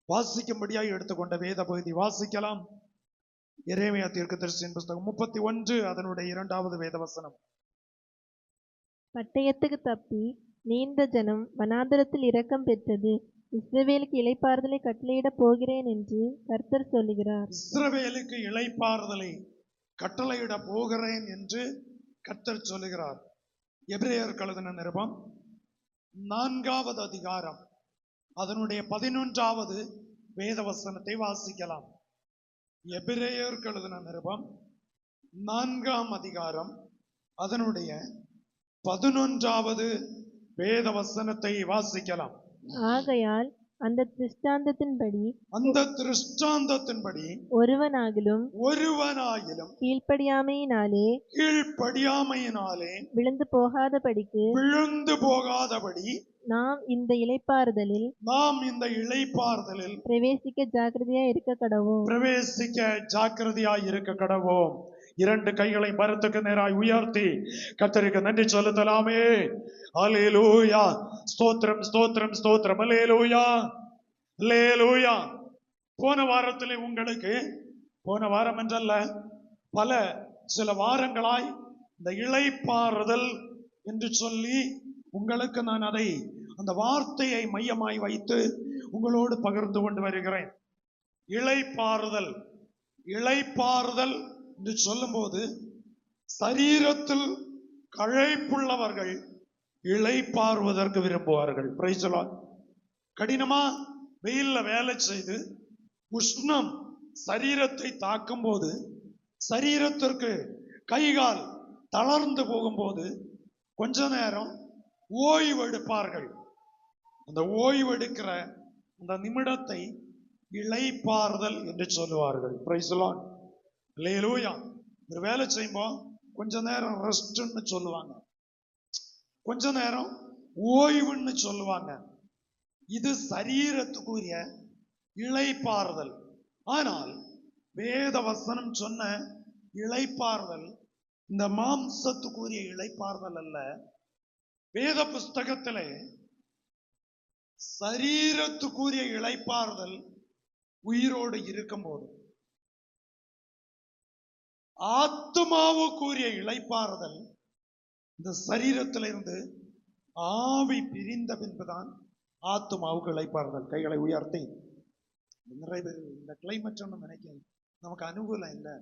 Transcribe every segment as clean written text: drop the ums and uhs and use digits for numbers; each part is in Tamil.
வாசிக்கும்படியாக எடுத்துக்கொண்ட வேத பகுதி வாசிக்கலாம். எரேமியா தீர்க்கதரிசியின் புத்தகம் 31 அதனுடைய 2வது வேத வசனம். பட்டயத்துக்கு தப்பி நீண்ட ஜனம் வனாந்தரத்தில் இரக்கம் பெற்றது. இஸ்ரவேலுக்கு இளைப்பாறுதலை கட்டளையிட போகிறேன் என்று கர்த்தர் சொல்லுகிறார். இஸ்ரவேலுக்கு இளைப்பாறுதலை கட்டளையிட போகிறேன் என்று கர்த்தர் சொல்லுகிறார். எபிரேயர் எழுதின நிருபம் 4வது அதிகாரம் அதனுடைய 11வது வேத வசனத்தை வாசிக்கலாம். எபிரேயர் எழுதின நிருபம் 4ஆம் அதிகாரம் அதனுடைய 11வது வேத வசனத்தை வாசிக்கலாம். ஆகையால் அந்த திருஷ்டாந்தத்தின்படி ஒருவனாகிலும் கீழ்ப்படியாமையினாலே விழுந்து போகாதபடி நாம் இந்த இளைப்பாறுதலில் பிரவேசிக்க ஜாக்கிரதையாய் இருக்க கடவோம். 2 கைகளை மரத்துக்கு நேராய் உயர்த்தி கர்த்தருக்கு நன்றி செலுத்தலாமே. அல்லேலூயா, ஸ்தோத்திரம் ஸ்தோத்திரம் ஸ்தோத்திரம், அல்லேலூயா அல்லேலூயா. போன வாரத்திலே உங்களுக்கு, போன வாரம் என்றல்ல, சில வாரங்களாய் இந்த இளைப்பாறுதல் என்று சொல்லி உங்களுக்கு நான் அந்த வார்த்தையை மையமாய் வைத்து உங்களோடு பகிர்ந்து கொண்டு வருகிறேன். இளைப்பாறுதல் என்று சொல்லும் போது சரீரத்தில் களைப்புள்ளவர்கள் இளைப்பாறுவதற்கு விரும்புவார்கள். Price the Lord. கடினமா வெயில்ல வேலை செய்து உஷ்ணம் சரீரத்தை தாக்கும் போது, சரீரத்திற்கு கைகால் தளர்ந்து போகும்போது கொஞ்ச நேரம் ஓய்வெடுப்பார்கள். அந்த ஓய்வெடுக்கிற அந்த நிமிடத்தை இளைப்பாறுதல் என்று சொல்லுவார்கள். Praise the lord. அல்லேலூயா. ஒரு வேலை செய்யும்போது கொஞ்ச நேரம் ரெஸ்ட்னு சொல்லுவாங்க, கொஞ்ச நேரம் ஓய்வுன்னு சொல்லுவாங்க. இது சரீரத்துக்குரிய இளைப்பாறுதல். ஆனால் வேத வசனம் சொன்ன இளைப்பாறுதல் இந்த மாம்சத்துக்குரிய இளைப்பாறுதல் அல்ல. வேத புஸ்தகத்திலே சரீரத்துக்குரிய இளைப்பாறுதல் உயிரோடு இருக்கும்போது, ஆத்மாவுக்குரிய இளைப்பாறுதல் இந்த சரீரத்திலிருந்து ஆவி பிரிந்த பின்புதான் ஆத்மாவுக்கு இளைப்பாறுதல். கைகளை உயர்த்தி. நிறைய பேர் இந்த கிளைமேட் நினைக்கிறேன் நமக்கு அனுகூலம் இல்லை,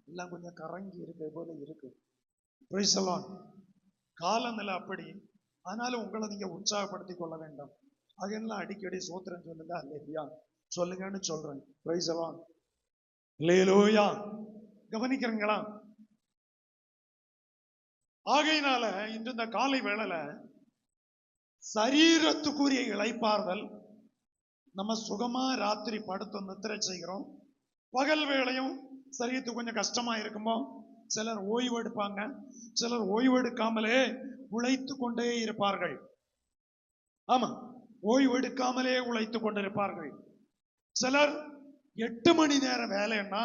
எல்லாம் கொஞ்சம் கரங்கி இருக்க போல இருக்கு. Price the Lord. காலநிலை அப்படி. ஆனாலும் உங்களை நீங்க உற்சாகப்படுத்திக் கொள்ள வேண்டும். அதெல்லாம் அடிக்கடி சோத்திரம் சொல்லுங்க, அல்லேலூயா சொல்லுங்கன்னு சொல்றேன். Praise the lord. அல்லேலூயா. கவனிக்கிறீங்களா? ஆகையினால இன்று இந்த காலை வேளையில சரீரத்துக்குரிய இளைப்பாறுதல், நம்ம சுகமா ராத்திரி படுத்து நித்திரை செய்கிறோம். பகல் வேளையும் சரீரத்துக்கு கொஞ்சம் கஷ்டமா இருக்குமோ சிலர் ஓய்வு எடுப்பாங்க, சிலர் ஓய்வு எடுக்காமலே உழைத்து கொண்டே இருப்பார்கள். ஆமா, ஓய்வு எடுக்காமலே உழைத்து கொண்டிருப்பார்கள். சிலர் 8 மணி நேரம் வேலைன்னா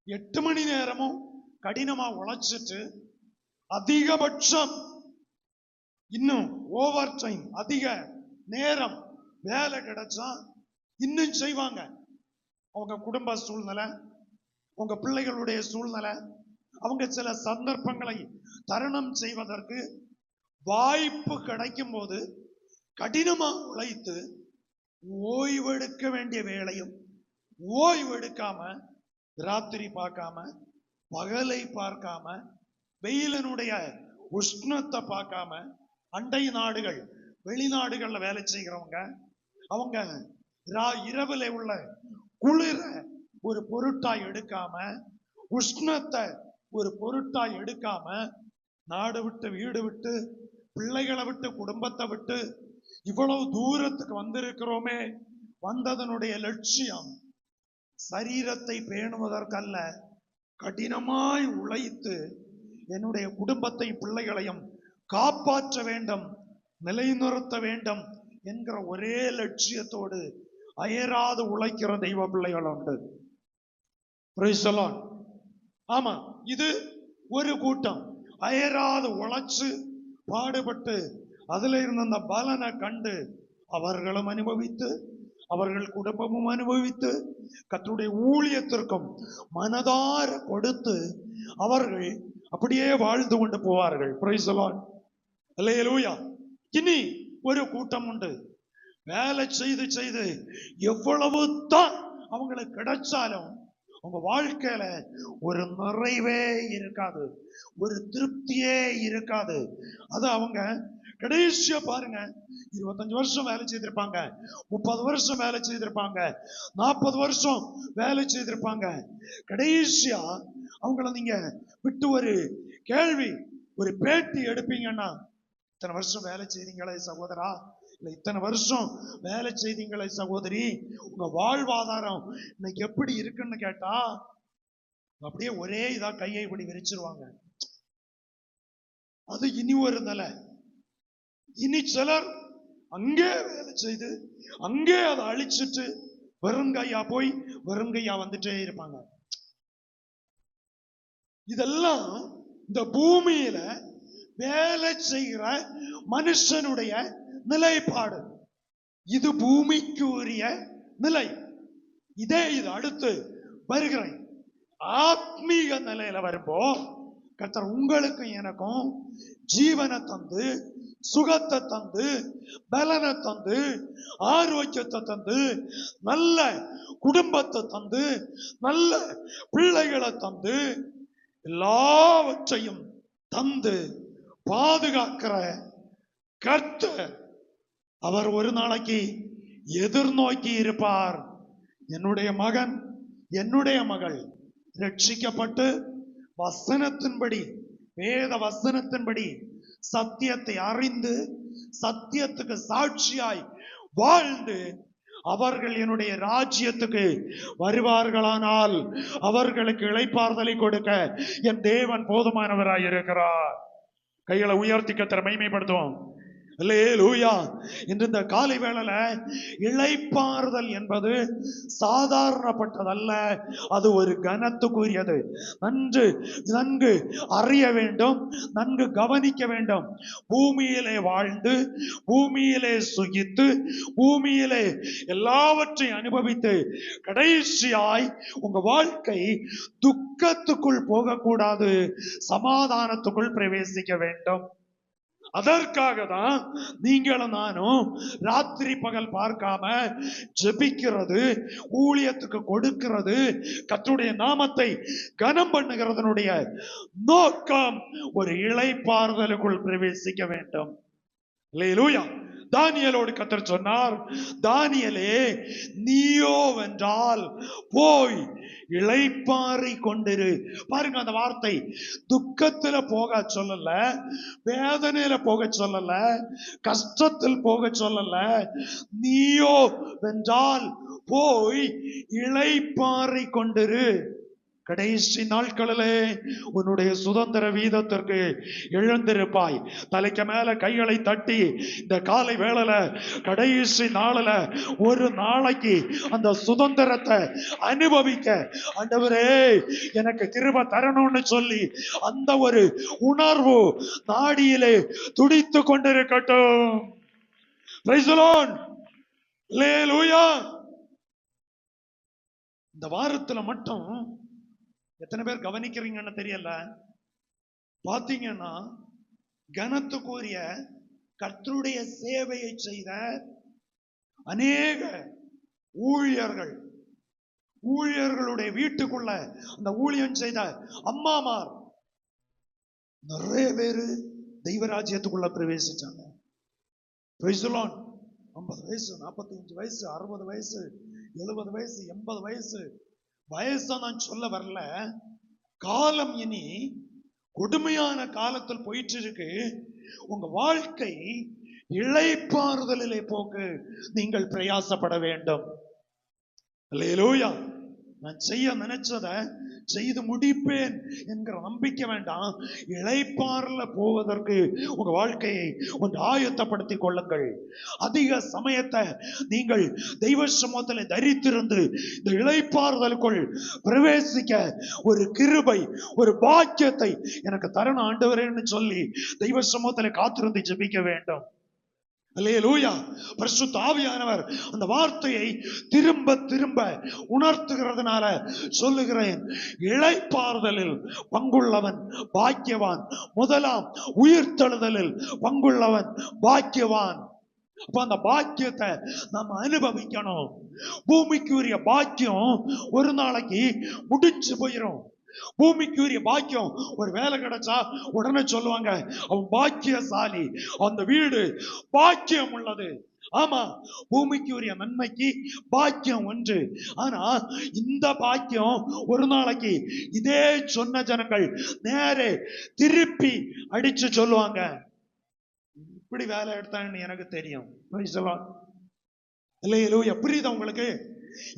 8 மணி நேரமும் கடினமா உழைச்சிட்டு அதிகபட்சம் இன்னும் ஓவர் டைம் அதிக நேரம் வேலை கிடைச்சா இன்னும் செய்வாங்க. அவங்க குடும்ப சூழ்நிலை, உங்க பிள்ளைகளுடைய சூழ்நிலை, அவங்க சில சந்தர்ப்பங்களை தருணம் செய்வதற்கு வாய்ப்பு கிடைக்கும் போது கடினமா உழைத்து ஓய்வெடுக்க வேண்டிய வேலையும் ஓய்வெடுக்காம, ராத்திரி பார்க்காம, பகலை பார்க்காம, வெயிலினுடைய உஷ்ணத்தை பார்க்காம, அண்டை நாடுகள் வெளிநாடுகள்ல வேலை செய்கிறவங்க அவங்க இரவுல உள்ள குளிர ஒரு பொருட்டாய் எடுக்காம, உஷ்ணத்தை ஒரு பொருட்டாய் எடுக்காம, நாடு விட்டு வீடு விட்டு பிள்ளைகளை விட்டு குடும்பத்தை விட்டு இவ்வளவு தூரத்துக்கு வந்திருக்கிறோமே, வந்ததனுடைய லட்சியம் சரீரத்தை பேணுவதற்கல்ல, கடினமாய் உழைத்து என்னுடைய குடும்பத்தை பிள்ளைகளையும் காப்பாற்ற வேண்டும், நிலைநிறுத்த வேண்டும் என்கிற ஒரே லட்சியத்தோடு அயராது உழைக்கிற தெய்வ பிள்ளைகள் உண்டு. Price the Lord. ஆமா, இது ஒரு கூட்டம் அயராது உழைச்சு பாடுபட்டு அதுல இருந்த அந்த பலனை கண்டு அவர்களும் அனுபவித்து அவர்கள் குடும்பமும் அனுபவித்து கர்த்தருடைய ஊழியத்திற்கும் மனதார கொடுத்து அவர்கள் அப்படியே வாழ்ந்து கொண்டு போவார்கள். Praise the lord. அல்லேலூயா. இனி ஒரு கூட்டம் உண்டு, வேலை செய்து செய்து எவ்வளவு தான் அவங்களுக்கு கிடைச்சாலும் அவங்க வாழ்க்கையில ஒரு நிறைவே இருக்காது, ஒரு திருப்தியே இருக்காது. அது அவங்க கடைசியா பாருங்க, 25 வருஷம் வேலை செய்திருப்பாங்க, 30 வருஷம் வேலை செய்திருப்பாங்க, 40 வருஷம் வேலை செய்திருப்பாங்க. கடைசியா அவங்கள நீங்க விட்டு ஒரு கேள்வி, ஒரு பேட்டி எடுப்பீங்கன்னா, இத்தனை வருஷம் வேலை செய்தீங்களே சகோதரா, இல்ல இத்தனை வருஷம் வேலை செய்தீங்களே சகோதரி, உங்க வாழ்வாதாரம் இன்னைக்கு எப்படி இருக்குன்னு கேட்டா அப்படியே ஒரே இதா கையை இப்படி விரிச்சிருவாங்க. அது இனி ஒரு நிலை. இனி சிலர் அங்கே வேலை செய்து அங்கே அதை அழிச்சிட்டு வெறுங்கையா போய் வெறுங்கையா வந்துட்டே இருப்பாங்க. இதெல்லாம் இந்த பூமியில வேலை செய்கிற மனுஷனுடைய நிலைப்பாடு. இது பூமிக்கு உரிய நிலை. இது அடுத்து வருகிறேன் ஆத்மீக நிலையில வரும்போ கர்த்தர் உங்களுக்கும் எனக்கும் ஜீவனை தந்து, சுகத்தை தந்து, பலனை தந்து, ஆரோக்கியத்தை தந்து, நல்ல குடும்பத்தை தந்து, நல்ல பிள்ளைகளை தந்து, எல்லாவற்றையும் தந்து பாதுகாக்கிற கர்த்தர் அவர் ஒரு நாளைக்கு எதிர்நோக்கி இருப்பார். என்னுடைய மகன், என்னுடைய மகள் ரட்சிக்கப்பட்டு வசனத்தின்படி, வேத வசனத்தின்படி சத்தியத்தை அறிந்து சத்தியத்துக்கு சாட்சியாய் வாழ்ந்து அவர்கள் என்னுடைய ராஜ்யத்துக்கு வருவார்களானால் அவர்களுக்கு இளைப்பாறுதலை கொடுக்க என் தேவன் போதுமானவராய் இருக்கிறார். கைகளை உயர்த்தி கர்த்தரை மகிமைப்படுத்துவோம். அல்லேலூயா. இன்று இந்த காலை வேளையில இளைப்பாறுதல் என்பது சாதாரணப்பட்டதல்ல, அது ஒரு கனத்துக்குரியது. நன்கு அறிய வேண்டும், நன்கு கவனிக்க வேண்டும். பூமியிலே வாழ்ந்து, பூமியிலே சுகித்து, பூமியிலே எல்லாவற்றையும் அனுபவித்து கடைசியாய் உங்க வாழ்க்கை துக்கத்துக்குள் போகக்கூடாது, சமாதானத்துக்குள் பிரவேசிக்க வேண்டும். அதற்காக தான் நீங்களும் நானும் ராத்திரி பகல் பார்க்காம ஜெபிக்கிறது, ஊழியத்துக்கு கொடுக்கிறது, கர்த்தருடைய நாமத்தை கனம் பண்ணுகிறதனுடைய நோக்கம் ஒரு இளைப்பாறுதலுக்குள் பிரவேசிக்க வேண்டும். அல்லேலூயா. தானியேலோடு கர்த்தர் சொன்னார், தானியேலே நீயோ வென்றால் போய் இளைப்பாறி கொண்டிரு. பாருங்க அந்த வார்த்தை, துக்கத்துல போக சொல்லல, வேதனையில போக சொல்லல, கஷ்டத்தில் போக சொல்லல. நீயோ வென்றால் போய் இளைப்பாறி கொண்டிரு. கடைசி நாட்களிலே உன்னுடைய சுதந்திர வீதத்திற்கு எழுந்திருப்பாய். தலைக்கு மேல கைகளை தட்டி இந்த காலை வேளையில கடைசி நாளில ஒரு நாளைக்கு அந்த சுதந்திரத்தை அனுபவிக்க ஆண்டவரே எனக்கு கிருபை தரணும்னு சொல்லி அந்த ஒரு உணர்வு நாடியிலே துடித்து கொண்டிருக்கட்டும். Praise the Lord. Hallelujah. இந்த வாரத்துல மட்டும் எத்தனை பேர் கவனிக்கிறீங்கன்னு தெரியல, பாத்தீங்கன்னா கனத்துக்குரிய கர்த்தருடைய சேவையை செய்த அநேக ஊழியர்களுடைய வீட்டுக்குள்ள அந்த ஊழியம் செய்த அம்மாமார் நிறைய பேரு தெய்வராஜ்யத்துக்குள்ள பிரவேசிச்சாங்க. 50 வயசு, 45 வயசு, 60 வயசு, 70 வயசு, 80 வயசு வயசை நான் சொல்ல வரல. காலம் இனி கொடுமையான காலத்தில் போயிட்டு இருக்கு. உங்க வாழ்க்கை இளைப்பாறுதலிலே போக்கு நீங்கள் பிரயாசப்பட வேண்டும். அல்லேலூயா. நான் செய்ய நினைச்சத செய்து முடிப்பேன் என்கிற நம்பிக்கை வேண்டாம். இளைப்பாறல போவதற்கு உங்க வாழ்க்கையை ஒன்று ஆயத்தப்படுத்திக் கொள்ளுங்கள். அதிக சமயத்தை நீங்கள் தெய்வ சமூகத்தில் தரித்திருந்து இந்த இளைப்பாறுதலுக்குள் பிரவேசிக்க ஒரு கிருபை, ஒரு பாக்கியத்தை எனக்கு தரணும் ஆண்டவரேன்னு சொல்லி தெய்வ சமூகத்தில் காத்திருந்து ஜெபிக்க வேண்டும். அல்லேலூயா. பரிசுத்த ஆவியானவர் அந்த வார்த்தையை திரும்ப திரும்ப உணர்த்துகிறதுனால சொல்லுகிறேன், இளைப்பாறுதலில் பங்குள்ளவன் பாக்கியவான். முதலாம் உயிர்த்தெழுதலில் பங்குள்ளவன் பாக்கியவான். அப்ப அந்த பாக்கியத்தை நம்ம அனுபவிக்கணும். பூமிக்குரிய பாக்கியம் ஒரு நாளைக்கு முடிஞ்சு போயிடும். பூமிக்குரிய பாக்கியம், ஒரு வேலை கிடைச்சா உடனே சொல்லுவாங்க அவன் பாக்கியசாலி, அந்த வீடு பாக்கியம் உள்ளது. ஆமா, பூமிக்குரிய நன்மைக்கு பாக்கியம் ஒன்று. ஆனா இந்த பாக்கியம் ஒரு நாளைக்கு இதே சொன்ன ஜனங்கள் நேரே திருப்பி அடிச்சு சொல்லுவாங்க, இப்படி வேலை எடுத்தான்னு எனக்கு தெரியும். புரியுதா உங்களுக்கு?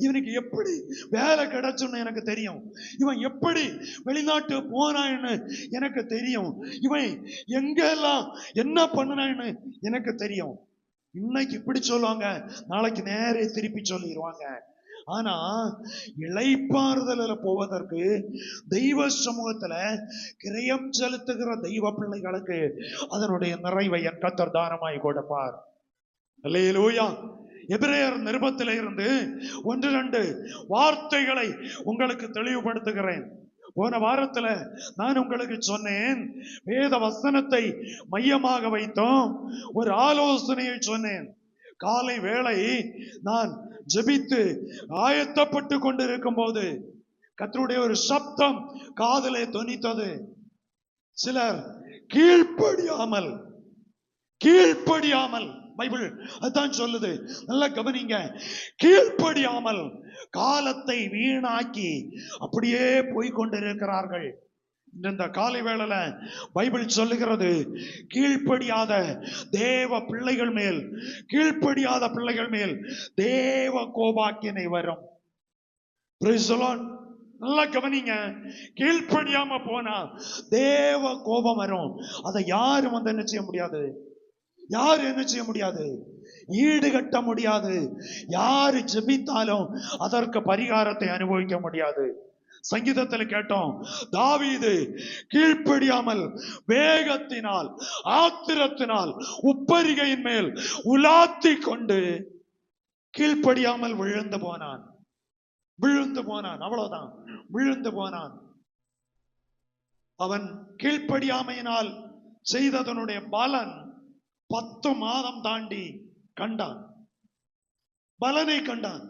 இவனுக்கு எப்படி வேலை கிடைச்சுன்னு எனக்கு தெரியும், இவன் எப்படி வெளிநாட்டு போனான்னு எனக்கு தெரியும், இவன் எங்கெல்லாம் என்ன பண்ணனான்னு எனக்கு தெரியும். இன்னைக்கு இப்படி சொல்லுவாங்க, நாளைக்கு நேரே திருப்பி சொல்லிடுவாங்க. ஆனா இளைப்பாறுதல போவதற்கு தெய்வ சமூகத்துல கிரயம் செலுத்துகிற தெய்வ பிள்ளைகளுக்கு அதனுடைய நிறைவை என் கர்த்தர் தானமாய் கொடுப்பார். அல்லேலூயா. எபிரேயர் நிருபத்திலே இருந்து 1-2 வார்த்தைகளை உங்களுக்கு தெளிவுபடுத்துகிறேன். போன வாரத்துல நான் உங்களுக்கு சொன்னேன், வேத வசனத்தை மையமாக வைத்தோம் ஒரு ஆலோசனையை சொன்னேன். காலை வேளை நான் ஜெபித்து ஆயத்தப்பட்டு கொண்டிருக்கும் போது கர்த்தருடைய ஒரு சப்தம் காதிலே தொனித்தது. சிலர் கீழ்ப்படியாமல் பைபிள் அதான் சொல்லுது, நல்லா கவனிங்க. கீழ்ப்படியாமல் காலத்தை வீணாக்கி அப்படியே போய்கொண்டிருக்கிறார்கள். இந்த காலை வேளையில பைபிள் சொல்லுகிறது, கீழ்ப்படியாத தேவ பிள்ளைகள் மேல், கீழ்ப்படியாத பிள்ளைகள் மேல் தேவ கோபாக்கினை வரும். Price the Lord. நல்லா கவனிங்க. கீழ்ப்படியாம போனா தேவ கோபம் வரும். அதை யாரும் வந்து என்ன செய்ய முடியாது, யாரு என்ன செய்ய முடியாது, ஈடுகட்ட முடியாது. யாரு ஜெபித்தாலும் அதற்கு பரிகாரத்தை அனுபவிக்க முடியாது. சங்கீதத்தில் கேட்டோம், தாவீது கீழ்ப்படியாமல் வேகத்தினால் ஆத்திரத்தினால் உப்பரிகையின் மேல் உலாத்தி கொண்டு கீழ்ப்படியாமல் விழுந்து போனான். அவ்வளவுதான், விழுந்து போனான். அவன் கீழ்ப்படியாமையினால் செய்ததனுடைய பலன் 10 மாதம் தாண்டி கண்டான். பலனை கண்டான்.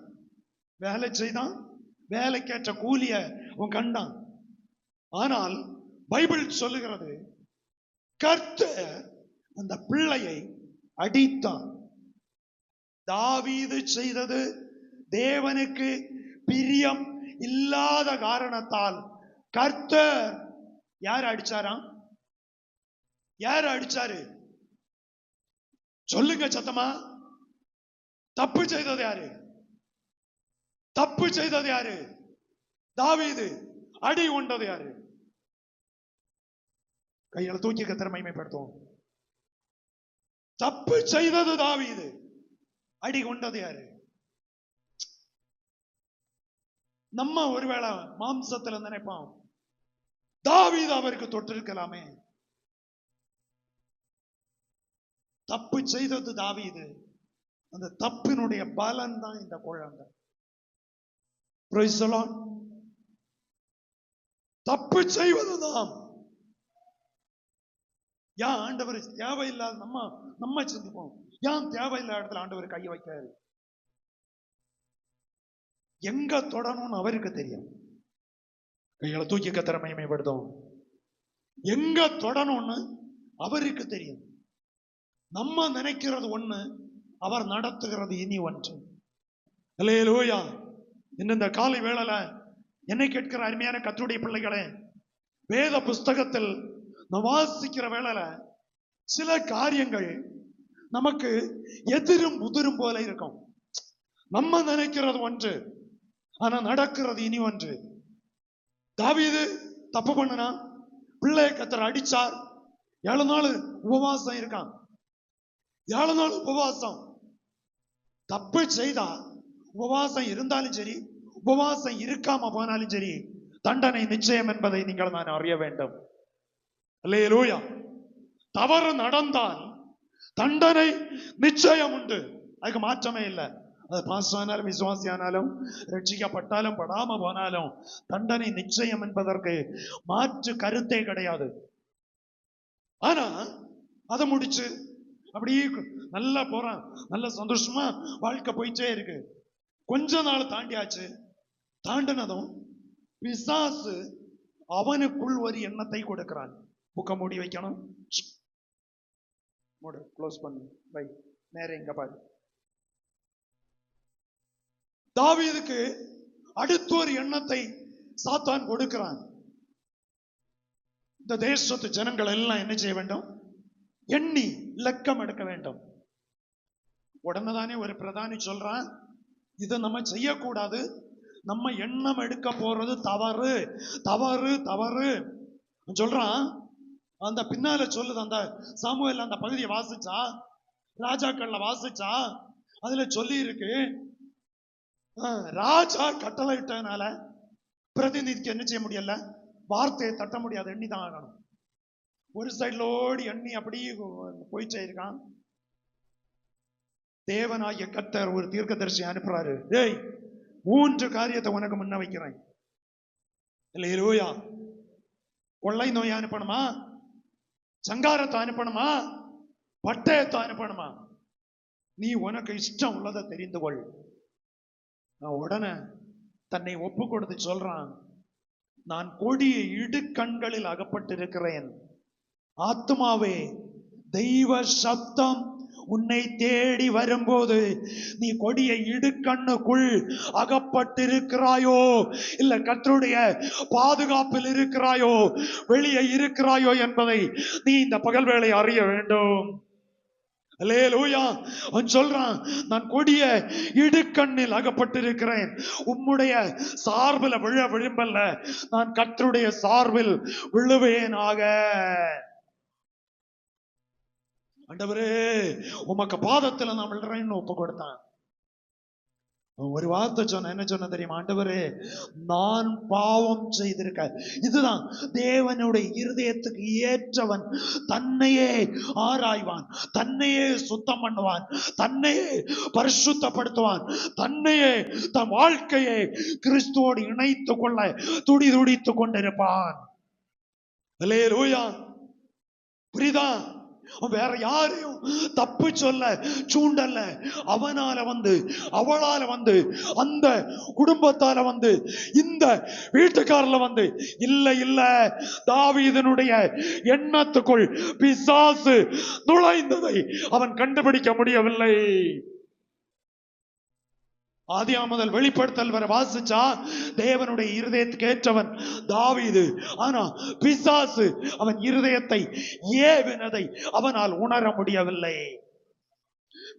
வேலை செய்தான், வேலைக்கேற்ற கூலிய அவன் கண்டான். ஆனால் பைபிள் சொல்லுகிறது, கர்த்தர் அந்த பிள்ளையை அடித்தான். தாவீது செய்தது தேவனுக்கு பிரியம் இல்லாத காரணத்தால் கர்த்தர் யார் அடிச்சாராம்? யார் அடிச்சாரு? சொல்லுங்க சத்தமா. தப்பு செய்தது யாரு? தப்பு செய்தது யாரு? தாவீது. அடி கொண்டது யாரு? கையால தூக்கி கர்த்தரை மகிமைப்படுத்தும். தப்பு செய்தது தாவீது, அடி கொண்டது யாரு? நம்ம ஒருவேளை மாம்சத்துல நினைப்போம், தாவீது அவருக்கு தொட்டிருக்கலாமே. தப்பு செய்தது தாவீது, அந்த தப்பினுடைய பலன் தான் இந்த குழந்தை. Price the Lord. தப்பு செய்வதுதான். ஏன் ஆண்டவர் தேவையில்லாத நம்ம சிந்திப்போம், ஏன் தேவையில்லாத இடத்துல ஆண்டவர் கையை வைக்காரு? எங்க தொடணும்னு அவருக்கு தெரியும். கைகளை தூக்கி கர்த்தரை மகிமைப்படுத்தும். எங்க தொடணும்னு அவருக்கு தெரியும். நம்ம நினைக்கிறது ஒண்ணு, அவர் நடத்துகிறது இனி ஒன்று. அல்லேலூயா. இந்த காலை வேளையில என்னை கேட்கிற அருமையான கர்த்தருடைய பிள்ளைகளே, வேத புஸ்தகத்தில் நாம் வாசிக்கிற வேளையில சில காரியங்கள் நமக்கு எதிரும் முதிரும் போல இருக்கும். நம்ம நினைக்கிறது ஒன்று, ஆனா நடக்கிறது இனி ஒன்று. தாவீது தப்பு பண்ணனா, பிள்ளையை கர்த்தர் அடிச்சார். 7 நாள் உபவாசம் இருக்கான். 7 நாள் உபவாசம். தப்பு செய்தா உபவாசம் இருந்தாலும் சரி, உபவாசம் இருக்காம போனாலும் சரி, தண்டனை நிச்சயம் என்பதை நீங்கள் நான் அறிய வேண்டும். அல்லேலூயா. தவறு நடந்தால் தண்டனை நிச்சயம் உண்டு, அதுக்கு மாற்றமே இல்லை. அது பாஸ்டானாலும் விசுவாசியானாலும் ரட்சிக்கப்பட்டாலும் படாம போனாலும் தண்டனை நிச்சயம் என்பதற்கு மாற்று கருத்தே கிடையாது. ஆனா அதை முடிச்சு அப்படியே நல்லா போறான், நல்ல சந்தோஷமா வாழ்க்கை போயிட்டே இருக்கு. கொஞ்ச நாள் தாண்டியாச்சு. தாண்டினதும் பிசாசு அவனுக்குள் ஒரு எண்ணத்தை கொடுக்கிறான். புக்க மூடி வைக்கணும், மூடு, க்ளோஸ் பண்ணு, வை, நேரே இங்க பாரு. தாவீதுக்கு அடுத்த ஒரு எண்ணத்தை சாத்தான் கொடுக்கிறான். இந்த தேசத்து ஜனங்கள் எல்லாம் என்ன செய்ய வேண்டும்? எண்ணி லக்கம் எடுக்க வேண்டும். உடனேதானே ஒரு பிரதானி சொல்றான், இதை நம்ம செய்யக்கூடாது, நம்ம எண்ணம் எடுக்க போறது தவறு தவறு தவறு சொல்றான். அந்த பின்னால சொல்லுது, அந்த சாமுவேல் அந்த பகுதியை வாசிச்சா, ராஜாக்கள்ல வாசிச்சா, அதுல சொல்லி இருக்கு, ராஜா கட்டளை இட்டதுனால பிரதிநிதிக்கு என்ன செய்ய முடியல, வார்த்தையை தட்ட முடியாது, எண்ணி தான் ஆகணும். ஒரு சைட்ல ஓடி எண்ணி அப்படியே போயிட்டே இருக்கான். தேவனாகிய கர்த்தர் ஒரு தீர்க்கதரிசி அனுப்புறாரு. டேய், 3 காரியத்தை உனக்கு முன்ன வைக்கிறேன். இல்லையா? கொள்ளை நோயை அனுப்பணுமா, சங்காரத்தை அனுப்பணுமா, பட்டயத்தை அனுப்பணுமா? நீ உனக்கு இஷ்டம் உள்ளதை தெரிந்து கொள். நான் உடனே தன்னை ஒப்பு கொடுத்து சொல்றான், நான் கொடிய இடுக்கண்களில் அகப்பட்டிருக்கிறேன். ஆத்மாவே, தெய்வ சப்தம் உன்னை தேடி வரும்போது நீ கொடிய இடுக்கண்ணுக்குள் அகப்பட்டிருக்கிறாயோ, இல்ல கர்த்தருடைய பாதுகாப்பில் இருக்கிறாயோ, வெளியே இருக்கிறாயோ என்பதை நீ இந்த பகல் வேளை அறிய வேண்டும். அல்லேலூயா. அவன் சொல்றான், நான் கொடிய இடுக்கண்ணில் அகப்பட்டிருக்கிறேன். உம்முடைய சார்பில் விழ விரும்பல்ல, நான் கர்த்தருடைய சார்பில் விழுவேனாக. ஆண்டவரே, உமக்கு பாதத்துல நான் விழுறேன்னு ஒப்பு கொடுத்தான். ஒரு வார்த்தை சொன்ன, என்ன சொன்ன தெரியுமா? ஆண்டவரே, நான் பாவம் செய்திருக்க. இதுதான் தேவனுடைய இருதயத்துக்கு ஏற்றவன். தன்னையே ஆராய்வான், தன்னையே சுத்தம் பண்ணுவான், தன்னையே பரிசுத்தப்படுத்துவான், தன்னையே தன் வாழ்க்கையை கிறிஸ்துவோடு இணைத்துக் கொள்ள துடி துடித்துக் கொண்டிருப்பான். அல்லேலூயா. புரியுதா? வேற யாரையும் தப்பு சொல்ல சூண்டல்ல. அவனால வந்து, அவளால வந்து, அந்த குடும்பத்தால வந்து, இந்த வீட்டுக்காரல வந்து, இல்ல இல்ல, தாவீதனுடைய எண்ணத்துக்குள் பிசாசு நுழைந்ததை அவன் கண்டுபிடிக்க முடியவில்லை. ஆதியாகமம் முதல் வெளிப்படுத்தல் வரை வாசிச்சா தேவனுடைய இருதயத்துக்கு ஏற்றவன் தாவீது. ஆனா பிசாசு அவன் இருதயத்தை ஏவினதை அவனால் உணர முடியவில்லை.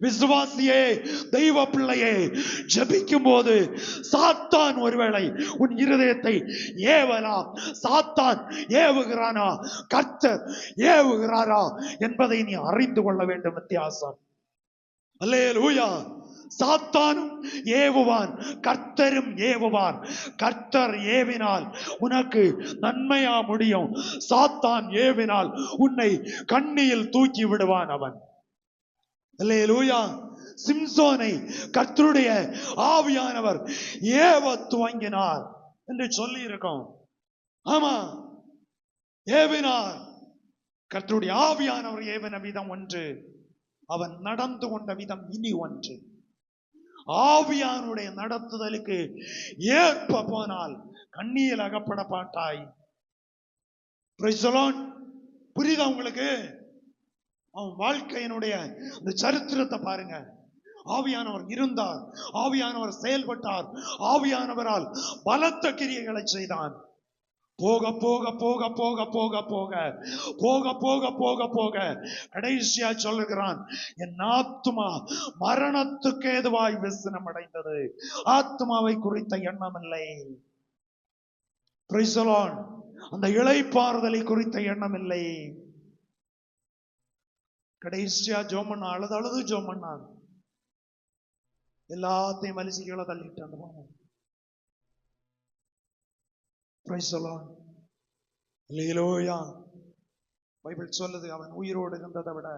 விசுவாசியே, தெய்வ பிள்ளையே, ஜெபிக்கும் போது சாத்தான் ஒருவேளை உன் இருதயத்தை ஏவலாம். சாத்தான் ஏவுகிறானா, கர்த்தர் ஏவுகிறாரா என்பதை நீ அறிந்து கொள்ள வேண்டும். வித்தியாசம். அல்லேலூயா. சாத்தானும் ஏவுவான், கர்த்தரும் ஏவுவான். கர்த்தர் ஏவினால் உனக்கு நன்மையா முடியும், சாத்தான் ஏவினால் உன்னை கண்ணியில் தூக்கி விடுவான் அவன். அல்லேலூயா. சிம்சோனை கர்த்தருடைய ஆவியானவர் ஏவ துவங்கினார் என்று சொல்லி இருக்கோம். ஆமா, ஏவினார். கர்த்தருடைய ஆவியானவர் ஏவின விதம் ஒன்று, அவன் நடந்து கொண்ட விதம் இனி ஒன்று. ஆவியானுடைய நடத்துதலுக்கு ஏற்ப போனால் கண்ணியில் அகப்பட மாட்டாய். புரியுதா உங்களுக்கு? அவன் வாழ்க்கையினுடைய அந்த சரித்திரத்தை பாருங்க. ஆவியானவர் இருந்தார், ஆவியானவர் செயல்பட்டார், ஆவியானவரால் பலத்த கிரியைகளை செய்தான். போக போக போக போக போக போக போக போக போக போக கடைசியா சொல்லுகிறான், என் ஆத்துமா மரணத்துக்கு ஏதுவாய் விசனம் அடைந்தது, ஆத்மாவை குறித்த எண்ணம் இல்லை. அந்த இளைப்பாறுதலை குறித்த எண்ணம் இல்லை. கடைசியா ஜோமண்ணா அழுது அழுது ஜோமண்ணா எல்லாத்தையும் மலிசிகளை தள்ளிட்டு அந்த போன. பைபிள் சொல்லுது, அவன் உயிரோடு இருந்ததை விட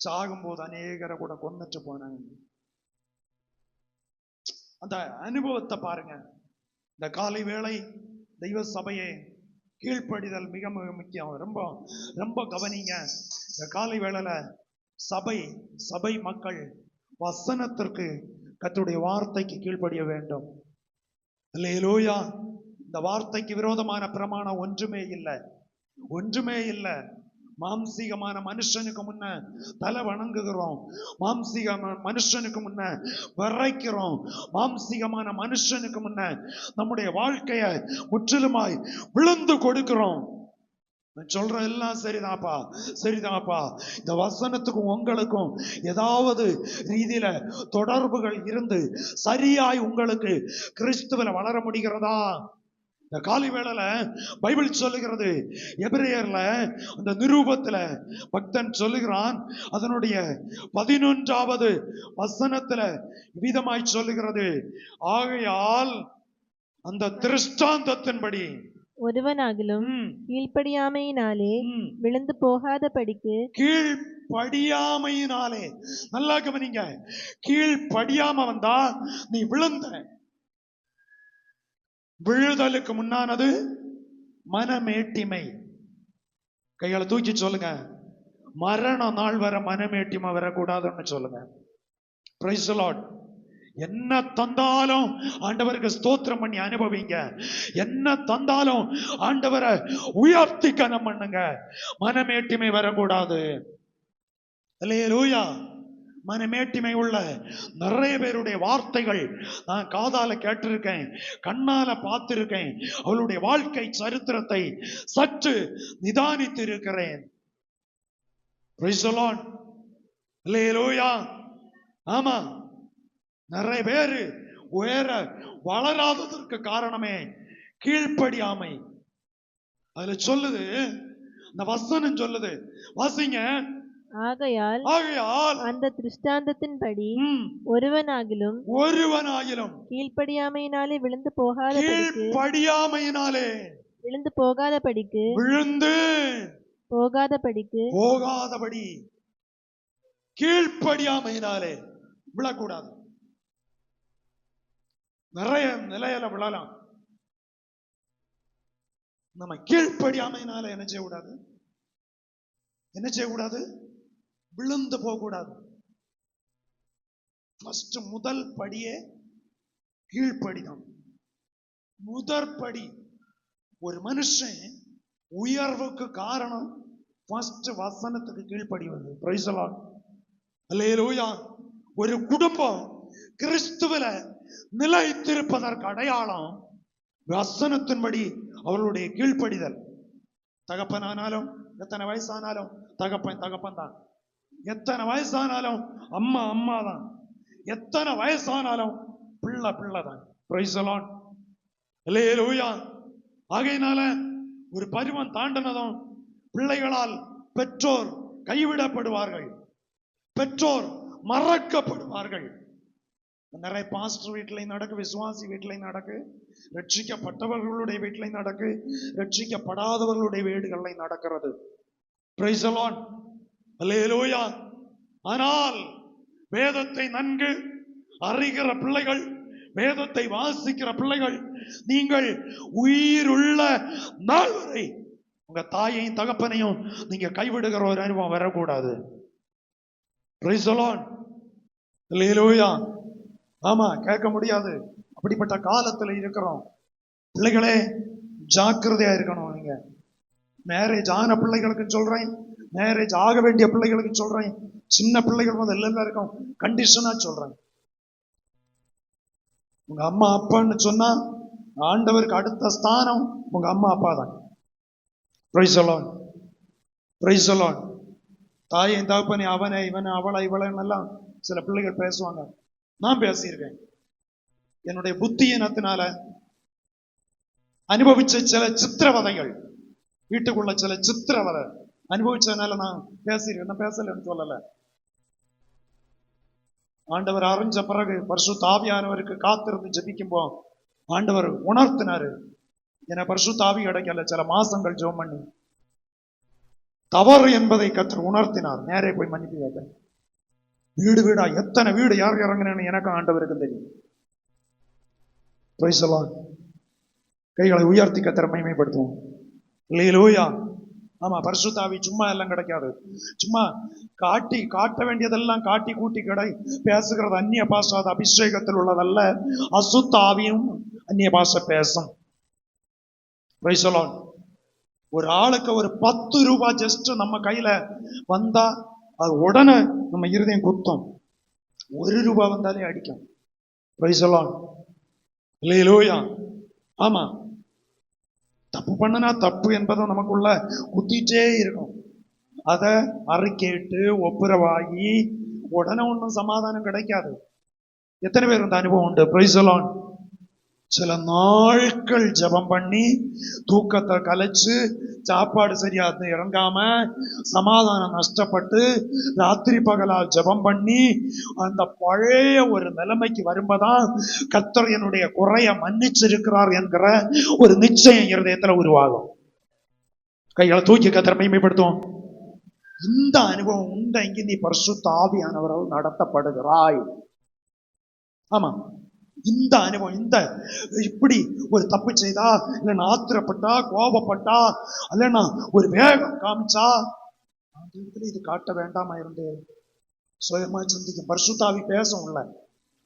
சாகும்போது அநேகரை கூட கொன்னுட்டு போனாங்க. அந்த அனுபவத்தை பாருங்க. இந்த காலை வேளை தெய்வ சபையை கீழ்ப்படிதல் மிக மிக முக்கியம். ரொம்ப ரொம்ப கவனிங்க. இந்த காலை வேளையில சபை மக்கள் வசனத்திற்கு, கர்த்தருடைய வார்த்தைக்கு கீழ்ப்படிய வேண்டும். அல்லேலூயா. இந்த வார்த்தைக்கு விரோதமான பிரமாணம் ஒன்றுமே இல்லை. மாம்சீகமான மனுஷனுக்கு முன்ன தலை வணங்குகிறோம், மாம்சீக மனுஷனுக்கு முன்ன விரைக்கிறோம், மாம்சீகமான மனுஷனுக்கு முன்ன நம்முடைய வாழ்க்கைய முற்றிலுமாய் விழுந்து கொடுக்கிறோம். சொல்ற எல்லாம் சரிதான்ப்பா. இந்த வசனத்துக்கும் உங்களுக்கும் ஏதாவது ரீதியில தொடர்புகள் இருந்து சரியாய் உங்களுக்கு கிறிஸ்துவில வளர முடிகிறதா? இந்த காலை வேளையில பைபிள் சொல்லுகிறது, எபிரேயர்ல அந்த நிரூபத்துல பக்தன் சொல்லுகிறான், அதனுடைய 11வது வசனத்துல விதமாய் சொல்லுகிறது, ஆகையால் அந்த திருஷ்டாந்தத்தின்படி ஒருவனாகிலும் கீழ்ப்படியாமையினாலே விழுந்து போகாதபடிக்கு. கீழ்ப்படியாமையினாலே, நல்லா கவனிங்க, கீழ்ப்படியாம வந்தா நீ விழுந்த. விழுதலுக்கு முன்னானது மனமேட்டிமை. கைகளை தூக்கி சொல்லுங்க, மரண நாள் வர மனமேட்டிமை வரக்கூடாதுன்னு சொல்லுங்க. Price the Lord. என்ன தந்தாலும் ஆண்டவருக்கு ஸ்தோத்திரம் பண்ணி அனுபவிங்க. என்ன தந்தாலும் ஆண்டவரை உயர்த்தி கனம் பண்ணுங்க. மனமேட்டிமை வரக்கூடாது. அல்லேலூயா. மனமேட்டிமை உள்ள நிறைய பேருடைய வார்த்தைகள் நான் காதால கேட்டிருக்கேன், கண்ணால பார்த்திருக்கேன். அவளுடைய வாழ்க்கை சரித்திரத்தை சற்று நிதானித்து இருக்கிறேன். Praise the lord. அல்லேலூயா. ஆமா, நிறைய பேரு உயர வளராததற்கு காரணமே கீழ்ப்படியாமை. அதுல சொல்லுது, இந்த வசனம் சொல்லுது, வாசிங்க. ஆகையால் அந்த திருஷ்டாந்தத்தின்படி ஒருவனாகிலும் கீழ்ப்படியாமையினாலே விழுந்து போகாதபடி கீழ்ப்படியாமையினாலே விழக்கூடாது. நிறைய நிலையில விழலாம். நம்ம கீழ்ப்படியாமையினால என்ன செய்யக்கூடாது? விழுந்து போகக்கூடாது. முதல் படியே கீழ்ப்படிதான். முதற்படி. ஒரு மனுஷன் உயர்வுக்கு காரணம் வசனத்துக்கு கீழ்ப்படிவது. Price the lord. அல்லேலூயா. ஒரு குடும்பம் கிறிஸ்துவில நிலைத்திருப்பதற்கு அடையாளம் வசனத்தின்படி அவர்களுடைய கீழ்ப்படிதல். தகப்பனானாலும் எத்தனை வயசானாலும் தகப்பன் தான், எத்தனை வயசானாலும் அம்மா தான், எத்தனை வயசானாலும் பிள்ளை தான். Praise the lord. அல்லேலூயா. ஆகையினால ஒரு பருவம் தாண்டினதும் பிள்ளைகளால் பெற்றோர் கைவிடப்படுவார்கள், பெற்றோர் மறக்கப்படுவார்கள். நிறைய பாஸ்டர் வீட்டிலையும் நடக்கு, விசுவாசி வீட்டிலையும் நடக்கு, ரட்சிக்கப்பட்டவர்களுடைய வீட்டிலையும் நடக்கு, ரட்சிக்கப்படாதவர்களுடைய வீடுகளில் நடக்கிறது. Praise the lord. அல்லேலூயா. ஆனால் வேதத்தை நன்கு அறிகிற பிள்ளைகள், வேதத்தை வாசிக்கிற பிள்ளைகள், நீங்கள் உயிருள்ள நாள் வரை உங்க தாயையும் தகப்பனையும் நீங்க கைவிடுகிற ஒரு அனுபவம் வரக்கூடாது. Praise the lord. அல்லேலூயா. ஆமா, கேட்க முடியாது. அப்படிப்பட்ட காலத்துல இருக்கிறோம். பிள்ளைகளே ஜாக்கிரதையா இருக்கணும். நீங்க மேரேஜ் ஆன பிள்ளைகளுக்கு சொல்றேன், மேரேஜ் ஆக வேண்டிய பிள்ளைகளுக்கு சொல்றேன், சின்ன பிள்ளைகள் வந்து எல்லாருக்கும் கண்டிஷனா சொல்றேன். உங்க அம்மா அப்பான்னு சொன்னா ஆண்டவருக்கு அடுத்த ஸ்தானம் உங்க அம்மா அப்பா தான். Praise the Lord. Price the Lord. தாயின் தகப்பனை அவனை இவனை அவளை இவளைன்னெல்லாம் சில பிள்ளைகள் பேசுவாங்க. நான் பேசியிருக்கேன். என்னுடைய புத்தியினத்தினால அனுபவிச்ச சில சித்திரவதைகள், வீட்டுக்குள்ள சில சித்திரவதை அனுபவிச்சதுனால நான் பேசியிருக்கேன். நான் பேசலன்னு சொல்லல. ஆண்டவர் அறிஞ்ச பிறகு பரிசுத்த ஆவியானவருக்கு காத்திருந்து ஜெபிக்கும்போ ஆண்டவர் உணர்த்தினாரு. என பரிசுத்த ஆவி கிடைக்கல. சில மாசங்கள் ஜெபம் பண்ணி தவறு என்பதை கர்த்தர் உணர்த்தினார். நேரே போய் மன்னிப்பு கேட்டேன். வீடு வீடா எத்தனை வீடு யார் இறங்கினேன்னு எனக்கு ஆண்டவருக்கு தெரியும். Price the Lord. கைகளை உயர்த்தி கர்த்தரை மகிமைப்படுத்துவோம். அல்லேலூயா. ஆமா, பரிசுத்த ஆவி சும்மா எல்லாம் கிடைக்காது. சும்மா காட்ட வேண்டியதெல்லாம் காட்டி கூட்டி கடை பேசுகிறது அந்நிய பாஷை. அது அபிஷேகத்தில் உள்ளதல்ல. அசுத்த ஆவியும் அந்நிய பாஷை பேசும். Price the Lord. ஒரு ஆளுக்கு ஒரு 10 ரூபாய் ஜஸ்ட் நம்ம கையில வந்தா அது உடனே நம்ம இருதயம் குத்தும். 1 ரூபாய் வந்தாலே அடிக்கும். Praise the lord. அல்லேலூயா. ஆமா, தப்பு பண்ணனா தப்பு என்பதும் நமக்குள்ள குத்திட்டே இருக்கும். அதை அறிக்கையிட்டு ஒப்புரவாகி உடனே ஒன்றும் சமாதானம் கிடைக்காது. எத்தனை பேர் இந்த அனுபவம் உண்டு? Price the Lord. சில நாட்கள் ஜெபம் பண்ணி தூக்கத்தை கலைச்சு சாப்பாடு சரியா இறங்காம சமாதானம் நஷ்டப்பட்டு ராத்திரி பகலா ஜெபம் பண்ணி அந்த பழைய ஒரு நிலைமைக்கு வரும்போதான் கர்த்தர் என்னுடைய குறைய மன்னிச்சிருக்கிறார் என்கிற ஒரு நிச்சயம் இருதயத்துல உருவாகும். கைகளை தூக்கி கர்த்தரை மகிமைப்படுத்துவோம். இந்த அனுபவம் உண்ட இங்கே நீ பரிசுத்த ஆவியானவரால் நடத்தப்படுகிறாய். ஆமா, இந்த அனுபவம், இந்த இப்படி ஒரு தப்பு செய்தா, இல்லைன்னா ஆத்திரப்பட்டா, கோபப்பட்டா, இல்லைன்னா ஒரு வேகம் காமிச்சா, இது காட்ட வேண்டாமா இருந்து சுயமா சிந்திக்கும். பரிசுத்த ஆவி பேசும் இல்ல.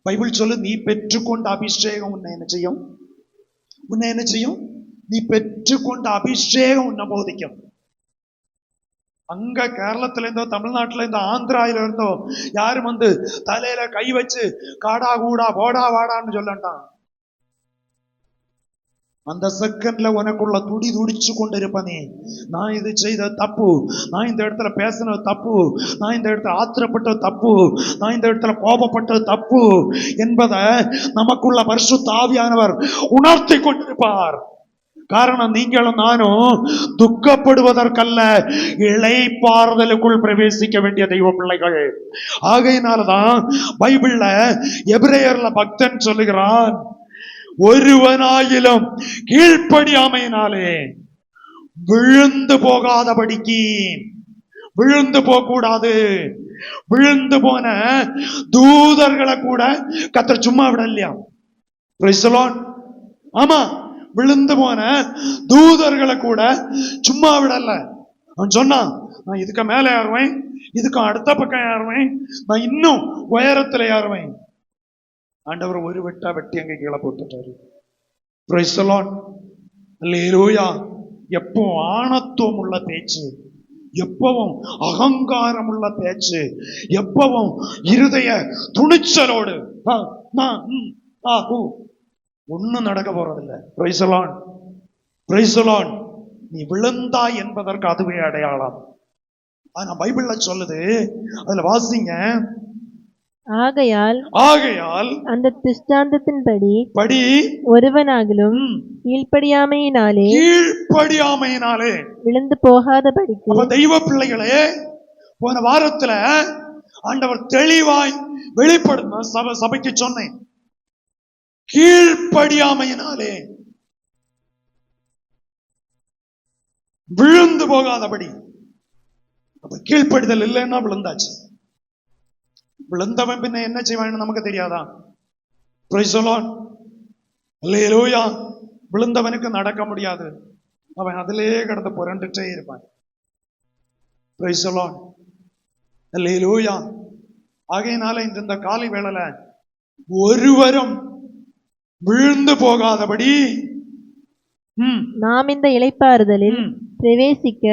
பைபிள் சொல்லு, நீ பெற்றுக்கொண்ட அபிஷேகம் உன்னை என்ன செய்யும்? உன்னை என்ன செய்யும்? நீ பெற்றுக்கொண்ட அபிஷேகம் உன்னை போதிக்கும். அங்க கேரளத்துல இருந்தோ தமிழ்நாட்டுல இருந்தோ ஆந்திராயில இருந்தோ யாரும் வந்து தலையில கை வச்சு காடா கூடா போடா வாடான்னு சொல்லட்டான். அந்த செகண்ட்ல உனக்குள்ள துடிச்சு கொண்டிருப்ப நீ, நான் இது செய்த தப்பு, நான் இந்த இடத்துல பேசினது தப்பு, நான் இந்த இடத்துல ஆத்திரப்பட்ட தப்பு, நான் இந்த இடத்துல கோபப்பட்டது தப்பு என்பதை நமக்குள்ள பரிசுத்த ஆவியானவர் உணர்த்தி கொண்டிருப்பார். காரணம், நீங்களும் நானும் துக்கப்படுவதற்கல்ல, இளைப்பாறுதலுக்குள் பிரவேசிக்க வேண்டிய தெய்வ பிள்ளைகள். ஆகையினாலதான் பைபிள்ல எபிரேயர்ல பக்தன் சொல்லுகிறான், ஒருவனாயிலும் கீழ்ப்படியாமையினாலே விழுந்து போகாதபடிக்கு. விழுந்து போக கூடாது. விழுந்து போன தூதர்களை கூட கர்த்தர் சும்மா விடலையா? Price the Lord. ஆமா, விழுந்து போன தூதர்களை கூட சும்மா விடல. அவன் சொன்னான், நான் இதுக்கு மேல ஏறுவேன், இதுக்கு அடுத்த பக்கம் ஏறுவேன், நான் இன்னும் உயரத்துல ஏறுவேன். ஆண்டவர் ஒரு வெட்டா வெட்டி அங்க கீழே போட்டுட்டாரு. Price the lord. அல்லேலூயா. எப்பவும் ஆணத்துவம் உள்ள பேச்சு, எப்பவும் அகங்காரம் உள்ள பேச்சு, எப்பவும் இருதய துணிச்சலோடு ஒண்ணும் நடக்க போறதில்லை. Price the Lord. Price the Lord. நீ விழுந்தாய் என்பதற்கு அதுவே அடையாளம். ஆனா பைபிள்ல சொல்லுது, அதுல வாசிங்க, ஆகையால் அந்த திருஷ்டாந்தத்தின்படி ஒருவனாகிலும் கீழ்ப்படியாமையினாலே விழுந்து போகாதபடிக்கு. தெய்வ பிள்ளைகளே, போன வாரத்துல ஆண்டவர் தெளிவாய் வெளிப்படுத்த சபைக்கு சொன்னேன், கீழ்ப்படியாமையினாலே விழுந்து போகாதபடி. அப்ப கீழ்ப்படிதல் இல்லைன்னா விழுந்தாச்சு. விழுந்தவன் பின்ன என்ன செய்வான்னு நமக்கு தெரியாதா? Price the lord. அல்லேலூயா. விழுந்தவனுக்கு நடக்க முடியாது. அவன் அதிலேயே கடந்து புரண்டுட்டே இருப்பான். Praise the lord. அல்லேலூயா. ஆகையினால இந்த காலை வேளையில ஒருவரும் விழுந்து போகாதபடி நாம் இந்த இளைப்பாறுதலில் பிரவேசிக்க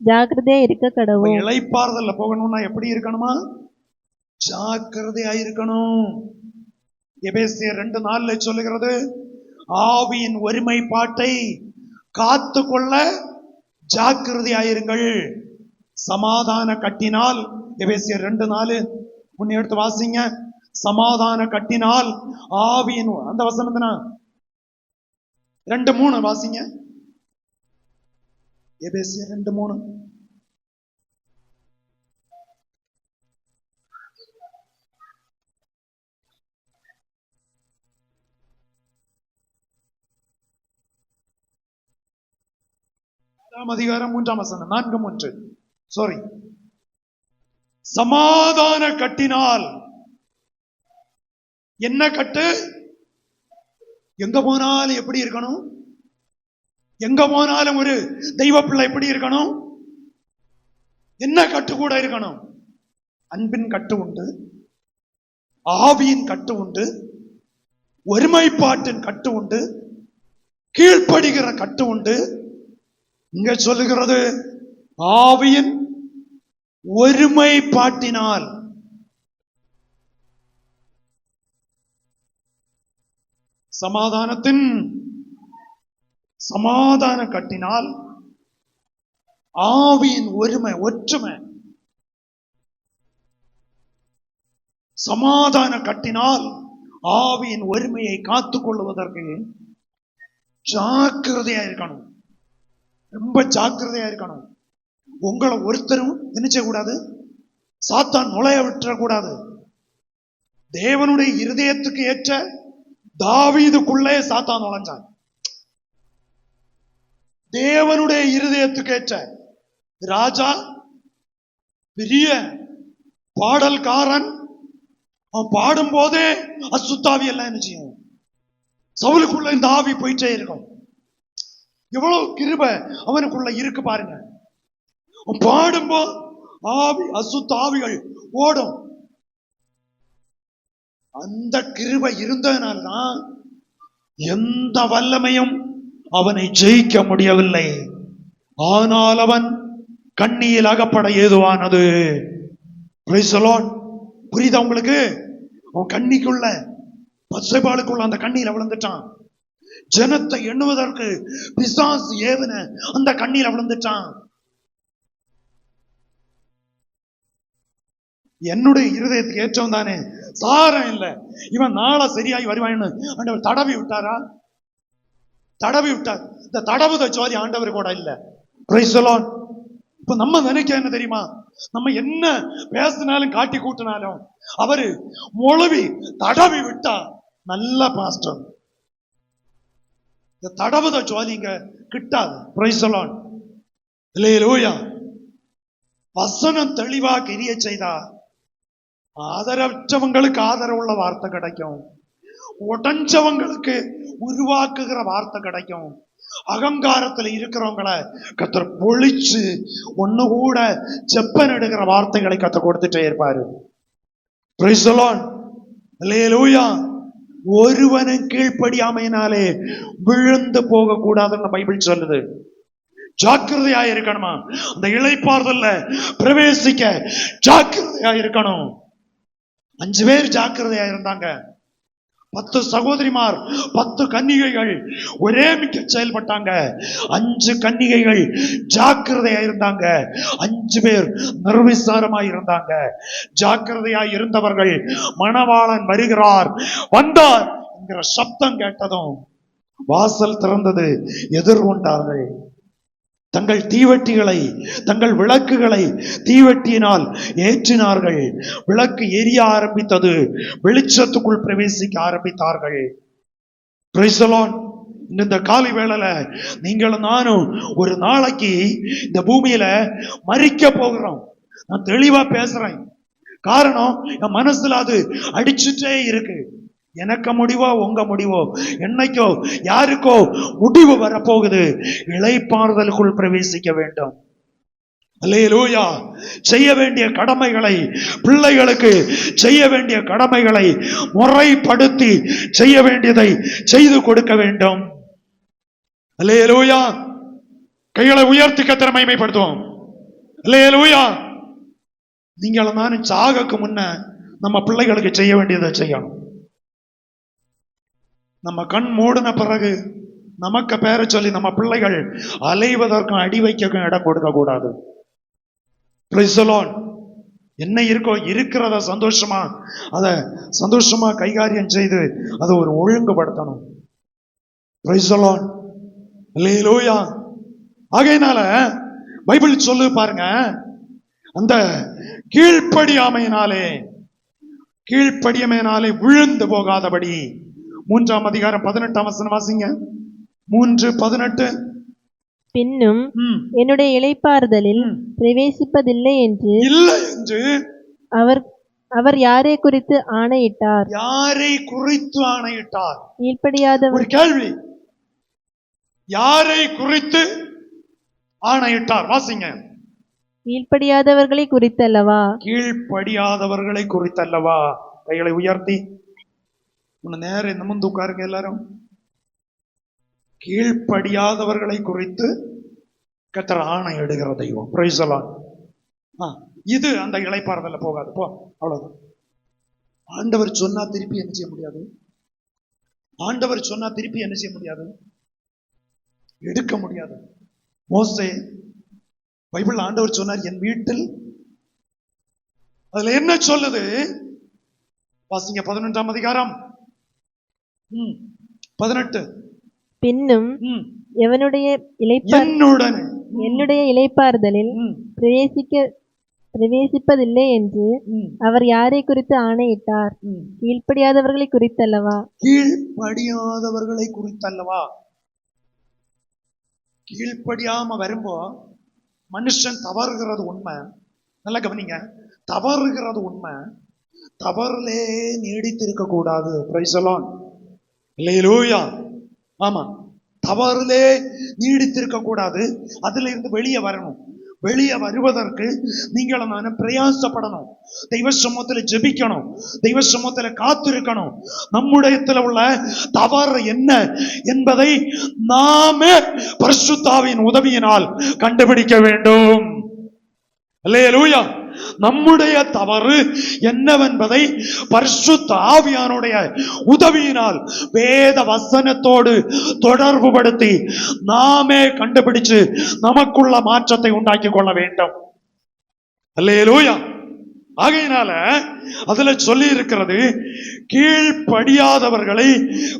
ஜாக்கிரதையா இருக்க கடவுள். இளைப்பாறுதல்ல போகணும்னா எப்படி இருக்கணுமா? ஜாக்கிரதையா இருக்கணும். எபேசியர் 2:4 சொல்லுகிறது, ஆவியின் ஒருமைப்பாட்டை காத்து கொள்ள ஜாக்கிரதையாயிருங்கள். சமாதான கட்டினால், எபேசியர் 2:4 முன்னே எடுத்து வாசிங்க. சமாதான கட்டினால் ஆவியின், அந்த வசனத்தினா 2:3 வாசிங்க. எபேசியர் 2:3. அதிகாரம் 3 வசனம் 4:3. சாரி, சமாதான கட்டினால். என்ன கட்டு? எங்க போனாலும் எப்படி இருக்கணும்? எங்க போனாலும் ஒரு தெய்வ பிள்ளை எப்படி இருக்கணும்? என்ன கட்டு கூட இருக்கணும்? அன்பின் கட்டு உண்டு, ஆவியின் கட்டு உண்டு, ஒருமைப்பாட்டின் கட்டு உண்டு, கீழ்ப்படுகிற கட்டு உண்டு. இங்க சொல்லுகிறது ஆவியின் ஒருமைப்பாட்டினால். சமாதான கட்டினால் ஆவியின் ஒற்றுமை. சமாதான கட்டினால் ஆவியின் ஒருமையை காத்துக் கொள்வதற்கு ஜாக்கிரதையா இருக்கணும். ரொம்ப ஜாக்கிரதையா இருக்கணும். உங்களை ஒருத்தரும் என்ன செய்யக்கூடாது? சாத்தான் நுழைய விட்டுறக்கூடாது. தேவனுடைய இருதயத்துக்கு ஏற்ற தாவீதுக்குள்ளே சாத்தான் நுழைஞ்சான். தேவனுடைய இருதயத்துக்கு ஏற்ற ராஜா, பெரிய பாடல்காரன், அவன் பாடும் போதே அசுத்தாவி எல்லாம் என்ன செய்யும்? சவுலுக்குள்ள இந்த ஆவி போயிட்டே இருக்கும். எவ்வளவு கிருபை அவனுக்குள்ள இருக்கு பாருங்க. அவன் பாடும்போது ஆவி, அசுத்தாவிகள் ஓடும். அந்த கிருபை இருந்ததனால்தான் எந்த வல்லமையும் அவனை ஜெயிக்க முடியவில்லை. ஆனால் அவன் கண்ணியில் அகப்பட ஏதுவானது. புரியுதா உங்களுக்கு? அவன் கண்ணிக்குள்ள, பச்சைபாலுக்குள்ள அந்த கண்ணியில விழுந்துட்டான். ஜனத்தை எண்ணுவதற்கு பிசாசு ஏவன அந்த கண்ணியில விழுந்துட்டான். என்னுடைய இருதயத்துக்கு ஏற்றம் தானே, சாரம் இல்லை. இவன் நாளை சரியாகி வருவான்னு ஆண்டவர் தடவி விட்டாரா? தடவி விட்டார். இந்த தடவுத ஜோதி ஆண்டவர் கூட இல்ல. Price the Lord. இப்ப நம்ம நினைக்க என்ன தெரியுமா? நம்ம என்ன பேசினாலும் காட்டி கூட்டினாலும் அவரு மொழவி தடவி விட்டா நல்ல பாஸ்டர். இந்த தடவுத ஜோதிங்க கிட்டாது. Price the lord. அல்லேலூயா. வசனம் தெளிவா கிரிய செய்தா ஆதரவற்றவங்களுக்கு ஆதரவுள்ள வார்த்தை கிடைக்கும். உடஞ்சவங்களுக்கு உருவாக்குகிற வார்த்தை கிடைக்கும். அகங்காரத்துல இருக்கிறவங்களை கர்த்தர் பொழிச்சு ஒண்ணு கூட செப்பன் எடுக்கிற வார்த்தைகளை கர்த்தர் கொடுத்துட்டே இருப்பாரு. Praise the lord. அல்லேலூயா. ஒருவனும் கீழ்ப்படியாமையினாலே விழுந்து போக கூடாதுன்னு பைபிள் சொல்லுது. ஜாக்கிரதையா இருக்கணுமா? அந்த இளைப்பாறுதல்ல பிரவேசிக்க ஜாக்கிரதையா இருக்கணும். 5 பேர் ஜாக்கிரதையா இருந்தாங்க. 10 சகோதரிமார், 10 கன்னிகைகள் ஒரே மிக்க செயல்பட்டாங்க. 5 கன்னிகைகள் ஜாக்கிரதையா இருந்தாங்க. 5 பேர் நிர்விசாரமா இருந்தாங்க. ஜாக்கிரதையா இருந்தவர்கள் மணவாளன் வருகிறார், வந்தார் என்கிற சப்தம் கேட்டதும் வாசல் திறந்தது, எதிர்கொண்டார்கள். தங்கள் தீவட்டிகளை, தங்கள் விளக்குகளை தீவட்டியினால் ஏற்றினார்கள். விளக்கு எரிய ஆரம்பித்தது. வெளிச்சத்துக்குள் பிரவேசிக்க ஆரம்பித்தார்கள். Price the Lord. இந்த காலை வேளையில நீங்களும் நானும் ஒரு நாளைக்கு இந்த பூமியில மரிக்க போகிறோம். நான் தெளிவா பேசுறேன். காரணம், என் மனசுல அது அடிச்சுட்டே இருக்கு. எனக்கு முடிவோ உங்க முடிவோ, என்னைக்கோ யாருக்கோ முடிவு வரப்போகுது. இளைப்பாறுதலுக்குள் பிரவேசிக்க வேண்டும். அல்லேலூயா. செய்ய வேண்டிய கடமைகளை, பிள்ளைகளுக்கு செய்ய வேண்டிய கடமைகளை முறைப்படுத்தி செய்ய வேண்டியதை செய்து கொடுக்க வேண்டும். அல்லேலூயா. கைகளை உயர்த்தி கர்த்தரை மகிமைப்படுத்துவோம். அல்லேலூயா. நீங்களும் நானும் சாகக்கு முன்ன நம்ம பிள்ளைகளுக்கு செய்ய வேண்டியதை செய்யணும். நம்ம கண் மூடின பிறகு நமக்கு பேரை சொல்லி நம்ம பிள்ளைகள் அலைவதற்கும் அடி வைக்கும் இடம் கொடுக்க கூடாது. Praise the Lord. என்ன இருக்கோ இருக்கிறத சந்தோஷமா அத சந்தோஷமா கைகாரியம் செய்து அதை ஒரு ஒழுங்குபடுத்தணும். Price the lord. அல்லேலூயா. ஆகையினால பைபிள் சொல்லு பாருங்க, அந்த கீழ்ப்படியாமையினாலே விழுந்து போகாதபடி 3ஆம் அதிகாரம் 18ஆம் வசனம் வாசிங்க. 3:18. பின்னும் ம், என்னுடைய இளைப்பாறுதலில் ம். பிரவேசிப்பதில்லை என்று இல்லை என்று அவர் அவர் யாரை குறித்து ஆணையிட்டார்? யாரை குறித்து ஆணையிட்டார்? கீழ்ப்படியாதவர் ஒரு கேள்வி, யாரை குறித்து ஆணையிட்டார்? வாசிங்க. கீழ்ப்படியாதவர்களை குறித்தல்லவா? கீழ்ப்படியாதவர்களை குறித்தல்லவா? கைகளை உயர்த்தி உன்னை நேரம் இந்த முந்து உட்காருங்க எல்லாரும். கீழ்ப்படியாதவர்களை குறித்து கர்த்தர் ஆணையிடுகிற தெய்வம். Price the Lord. இது அந்த இளைப்பாறுதல்ல போகாது. போ, அவ்வளவுதான். ஆண்டவர் சொன்னா திருப்பி என்ன செய்ய முடியாது? ஆண்டவர் சொன்னா திருப்பி என்ன செய்ய முடியாது? எடுக்க முடியாது. மோசே பைபிள் ஆண்டவர் சொன்னார், என் வீட்டில், அதுல என்ன சொல்லுது? வாசிங்க 11ஆம் அதிகாரம் 18. பின்னும் எவனுடைய என்னுடைய இளைப்பாறுதலில் பிரவேசிப்பதில்லை என்று அவர் யாரை குறித்து ஆணையிட்டார்? கீழ்ப்படியாதவர்களை குறித்தல்லவா? கீழ்ப்படியாதவர்களை குறித்தல்லவா? கீழ்ப்படியாம வரும்போ மனுஷன் தவறுகிறது உண்மை. நல்லா கவனிங்க, தவறுகிறது உண்மை. தவறுலே நீடித்திருக்க கூடாது. Praise the lord. அல்லேலூயா. ஆமா, தவறுலே நீடித்திருக்க கூடாது. அதுல இருந்து வெளியே வரணும். வெளியே வருவதற்கு நீங்கள் நான் பிரயாசப்படணும். தெய்வ சமூகத்தில் ஜெபிக்கணும். தெய்வ சமூகத்தில் காத்திருக்கணும். நம்முடையத்துல உள்ள தவறு என்ன என்பதை நாமே பரிசுத்தாவின் உதவியினால் கண்டுபிடிக்க வேண்டும். அல்லேலூயா. நம்முடைய தவறு என்னவென்பதை பரிசுத்த ஆவியானுடைய உதவியினால் வேத வசனத்தோடு தொடர்பு படுத்தி நாமே கண்டுபிடிச்சு நமக்குள்ள மாற்றத்தை உண்டாக்கி கொள்ள வேண்டும். அல்லேலூயா. ஆகையினால அதுல சொல்லி இருக்கிறது, கீழ்ப்படியாதவர்களை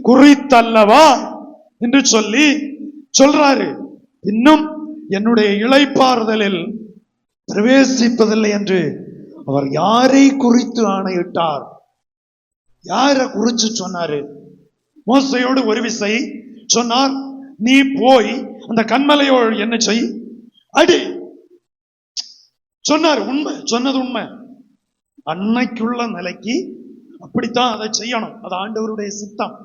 குறித்தல்லவா என்று சொல்லி சொல்றாரு. இன்னும் என்னுடைய இளைப்பாறுதலில் பிரவேசிப்பதில்லை என்று அவர் யாரை குறித்து ஆணையிட்டார்? யாரை குறித்து சொன்னாரு? மோசையோடு ஒரு விசை சொன்னார், நீ போய் அந்த கன்மலையோடு என்ன செய், அடி சொன்னார். உண்மை, சொன்னது உண்மை. அன்னைக்குள்ள நிலைக்கு அப்படித்தான் அதை செய்யணும். அது ஆண்டவருடைய சித்தம்.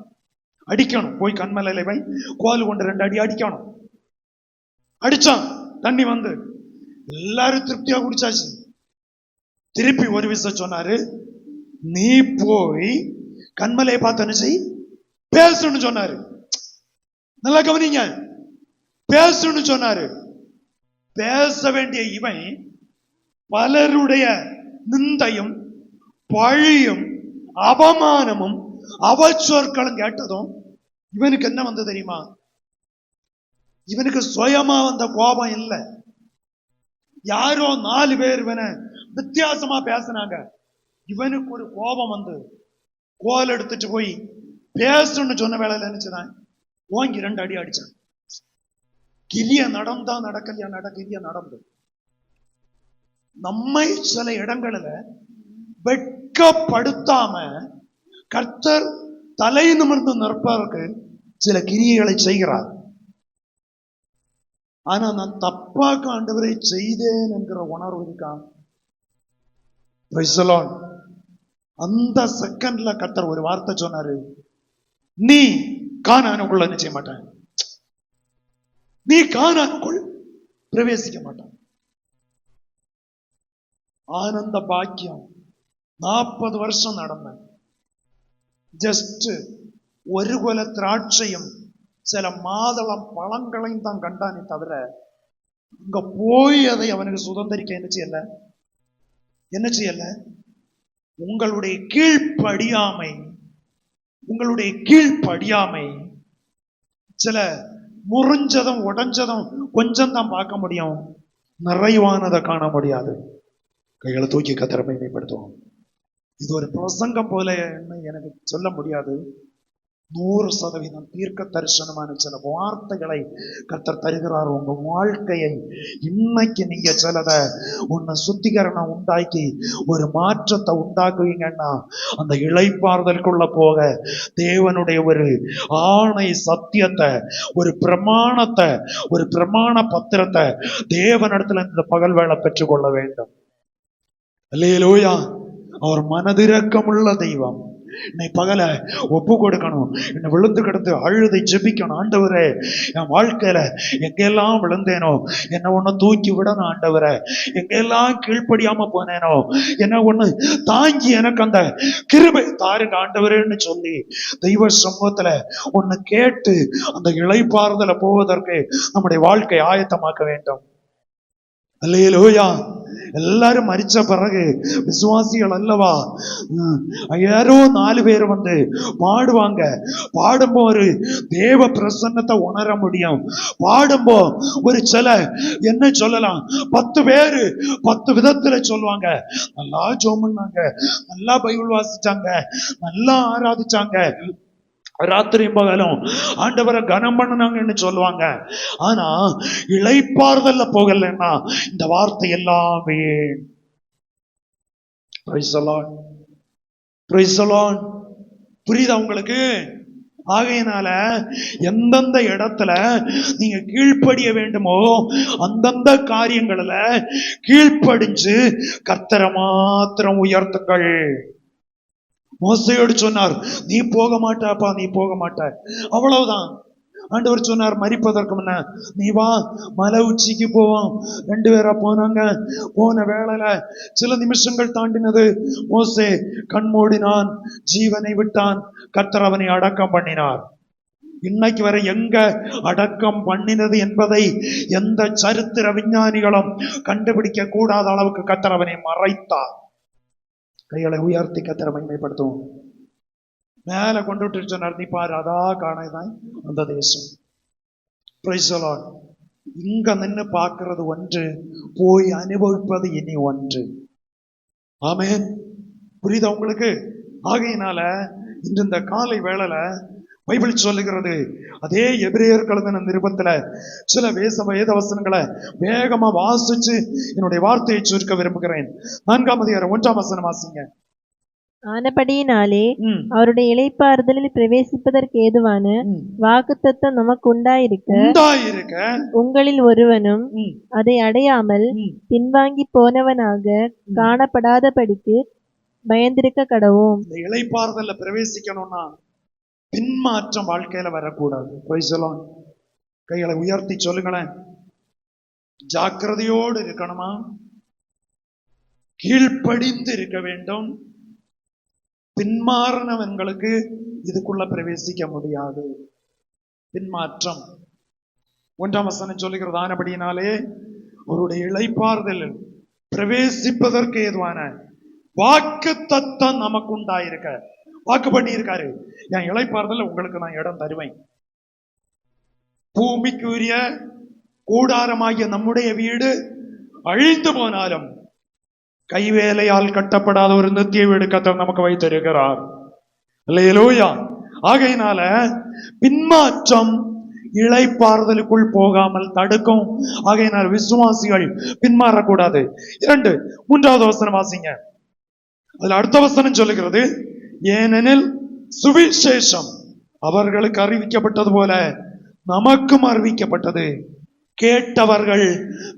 அடிக்கணும். போய் கன்மலையில போய் கோல் கொண்டு 2 அடி அடிக்கணும். அடிச்சான். தண்ணி வந்து எல்லாரும் திருப்தியா குடிச்சாச்சு. திருப்பி ஒரு விஷயம் சொன்னாரு, நீ போய் கண்மலையை பார்த்து என்ன செய், பேசுன்னு சொன்னாரு. நல்லா கவனிங்க, பேசுன்னு சொன்னாரு. பேச வேண்டிய இவன் பலருடைய நிந்தையும் பழியும் அவமானமும் அவச்சொற்களும் கேட்டதும் இவனுக்கு என்ன வந்து தெரியுமா? இவனுக்கு சுயமா வந்த கோபம் இல்லை. யாரோ 4 பேர் இவனை வித்தியாசமா பேசினாங்க. இவனுக்கு ஒரு கோபம் வந்து கோல் எடுத்துட்டு போய் பேசுன்னு சொன்ன வேலையில நினைச்சுதான் ஓங்கி 2 அடி அடிச்சான். கிளிய நடந்தா நடக்கலையா? கிளிய நடந்து. நம்மை சில இடங்களில வெட்கப்படுத்தாம கர்த்தர் தலை நிமிர்ந்து நிற்பதற்கு சில கிரியைகளை செய்கிறார். ஆனா நான் தப்பாக ஆண்டவரை செய்தேன் என்கிற உணர்வு இருக்கா? அந்த செகண்ட்ல கர்த்தர் ஒரு வார்த்தை சொன்னாரு, நீ கானானுக்குள்ள நிச்சய மாட்டான், நீ கானானுக்குள் பிரவேசிக்க மாட்டான். ஆனந்த பாக்கியம். 40 வருஷம் நடந்தேன். ஜஸ்ட் ஒரு குல திராட்சையும் சில மாதளம் பழங்களையும் தான் கண்டானே தவிர அங்க போய் அதை அவனுக்கு சுதந்திரிக்க என்ன செய்யல. உங்களுடைய கீழ்ப்படியாமை சில முறிஞ்சதும் உடைஞ்சதும் கொஞ்சம் தான் பார்க்க முடியும், நிறைவானதை காண முடியாது. கைகளை தூக்கி கர்த்தரை மகிமைப்படுத்துவோம். இது ஒரு பிரசங்கம் போல எனக்கு சொல்ல முடியாது. 100% தீர்க்க தரிசனமான சில வார்த்தைகளை கர்த்தர் தருகிறார். உங்க வாழ்க்கையை இன்னைக்கு நீங்க சிலத உன்னை சுத்திகரணம் உண்டாக்கி ஒரு மாற்றத்தை உண்டாக்குவீங்கன்னா அந்த இளைப்பாறுதலுக்குள்ள போக தேவனுடைய ஒரு ஆணை சத்தியத்தை, ஒரு பிரமாணத்தை, ஒரு பிரமாண பத்திரத்தை தேவனிடத்துல இந்த பகல் வேளை பெற்றுக்கொள்ள வேண்டும். அல்லேலூயா. அவர் மனதிரக்கமுள்ள தெய்வம். என்னை பகல ஒப்பு கொடுக்கணும், என்னை விழுந்து கிடந்து அழுதை ஜெபிக்கணும். ஆண்டவரே, என் வாழ்க்கையில எங்கெல்லாம் விழுந்தேனோ என்ன ஒண்ணு தூக்கி விடணும். ஆண்டவரே, எங்கெல்லாம் கீழ்ப்படியாம போனேனோ என்ன ஒண்ணு தாங்கி எனக்கு அந்த கிருபை தாருங்க ஆண்டவரேன்னு சொல்லி தெய்வ சமூகத்துல ஒண்ணு கேட்டு அந்த இளைப்பாறுதல போவதற்கு நம்முடைய வாழ்க்கை ஆயத்தமாக்க வேண்டும். அல்லேலூயா. எல்லாரும் மரிச்ச பிறகு விசுவாசிகள் அல்லவா, யாரோ 4 பேர் வந்து பாடுவாங்க. பாடும்போ ஒரு தேவ பிரசன்னத்தை உணர முடியும். பாடும்போ ஒரு சில என்ன சொல்லலாம், 10 பேரு 10 விதத்துல சொல்லுவாங்க. நல்லா ஜெபம் பண்ணாங்க, நல்லா பைபிள் வாசிச்சாங்க, நல்லா ஆராதிச்சாங்க, ராத்திரியும் பகலும் ஆண்டவரை கனம் பண்ணுனாங்கன்னு சொல்லுவாங்க. ஆனா இளைப்பாறுதல்ல போகலன்னா இந்த வார்த்தை எல்லாமே புரியுதா உங்களுக்கு? ஆகையினால எந்தெந்த இடத்துல நீங்க கீழ்ப்படிய வேண்டுமோ அந்தந்த காரியங்கள்ல கீழ்ப்படிஞ்சு கர்த்தரை மாத்திரம் உயர்த்துங்கள். மோசையோடு சொன்னார், நீ போக மாட்டாப்பா, நீ போக மாட்ட, அவ்வளவுதான். ஆண்டவர் சொன்னார், மரிப்பதற்கு முன்ன நீ வா, மலை உச்சிக்கு போவோம். 2 பேரா போனாங்க. போன வேளையில சில நிமிஷங்கள் தாண்டினது, மோசே கண்மூடினான், ஜீவனை விட்டான், கர்த்தர் அவனை அடக்கம் பண்ணினார். இன்னைக்கு வரை எங்க அடக்கம் பண்ணினது என்பதை எந்த சரித்திர விஞ்ஞானிகளும் கண்டுபிடிக்க கூடாத அளவுக்கு கர்த்தர் அவனை மறைத்தார். கைகளை உயர்த்தி கர்த்தரை மகிமைப்படுத்துவோம். மேல கொண்டு விட்டு சொன்னார், நீ பாரு, அதா காணதான் அந்த தேசம். Price the Lord. இங்க நின்று பார்க்கிறது ஒன்று, போய் அனுபவிப்பது இனி ஒன்று. ஆமென். புரியுதா உங்களுக்கு? ஆகையினால இன்று இந்த காலை வேளையில பைபிள் சொல்லுகிறது, அதே எபிரேயர் எழுதின நிருபத்துல சில வேத வசனங்களை வேகமா வாசிச்சு என்னுடைய வார்த்தையை சுருக்க விரும்புகிறேன். 4ஆம் அதிகாரம் 1ஆம் வசனம் வாசிங்க. ஆனபடியினாலே அவருடைய இளைப்பாறுதலில் பிரவேசிப்பதற்கு ஏதுவான வாக்குத்தத்தம் நமக்கு உண்டாயிருக்க உங்களில் ஒருவனும் அதை அடையாமல் பின்வாங்கி போனவனாக காணப்படாதபடிக்கு பயந்திருக்க கடவோம். இந்த இளைப்பாறுதல்ல பிரவேசிக்கணும்னா பின்மாற்றம் வாழ்க்கையில வரக்கூடாது. கைகளை உயர்த்தி சொல்லுங்களேன். ஜாக்கிரதையோடு இருக்கணுமா? கீழ்ப்படிந்து இருக்க வேண்டும். பின்மாறினவங்களுக்கு இதுக்குள்ள பிரவேசிக்க முடியாது. பின்மாற்றம். 1ஆம் வசனம் சொல்லுகிறது, ஆனபடியினாலே அவருடைய இளைப்பாறுதல் பிரவேசிப்பதற்கு ஏதுவான வாக்கு தத்தம் நமக்கு உண்டாயிருக்க. வாக்கு பண்ணி இருக்காரு, என் இளைப்பாறுதல் உங்களுக்கு நான் இடம் தருவேன். பூமிக்குரிய கூடாரமாகிய நம்முடைய வீடு அழிந்து போனாலும் கைவேலையால் கட்டப்படாத ஒரு நித்திய வீடு கர்த்தர் நமக்கு வைத்திருக்கிறார். அல்லேலூயா. ஆகையினால பின்மாற்றம் இளைப்பாறுதலுக்குள் போகாமல் தடுக்கும். ஆகையினால் விசுவாசிகள் பின்மாறக்கூடாது. 2 3வது வசனம் வாசிங்க. அதுல அடுத்த வசனம் சொல்லுகிறது, ஏனெனில் சுவிசேஷம் அவர்களுக்கு அறிவிக்கப்பட்டது போல நமக்கும் அறிவிக்கப்பட்டது, கேட்டவர்கள்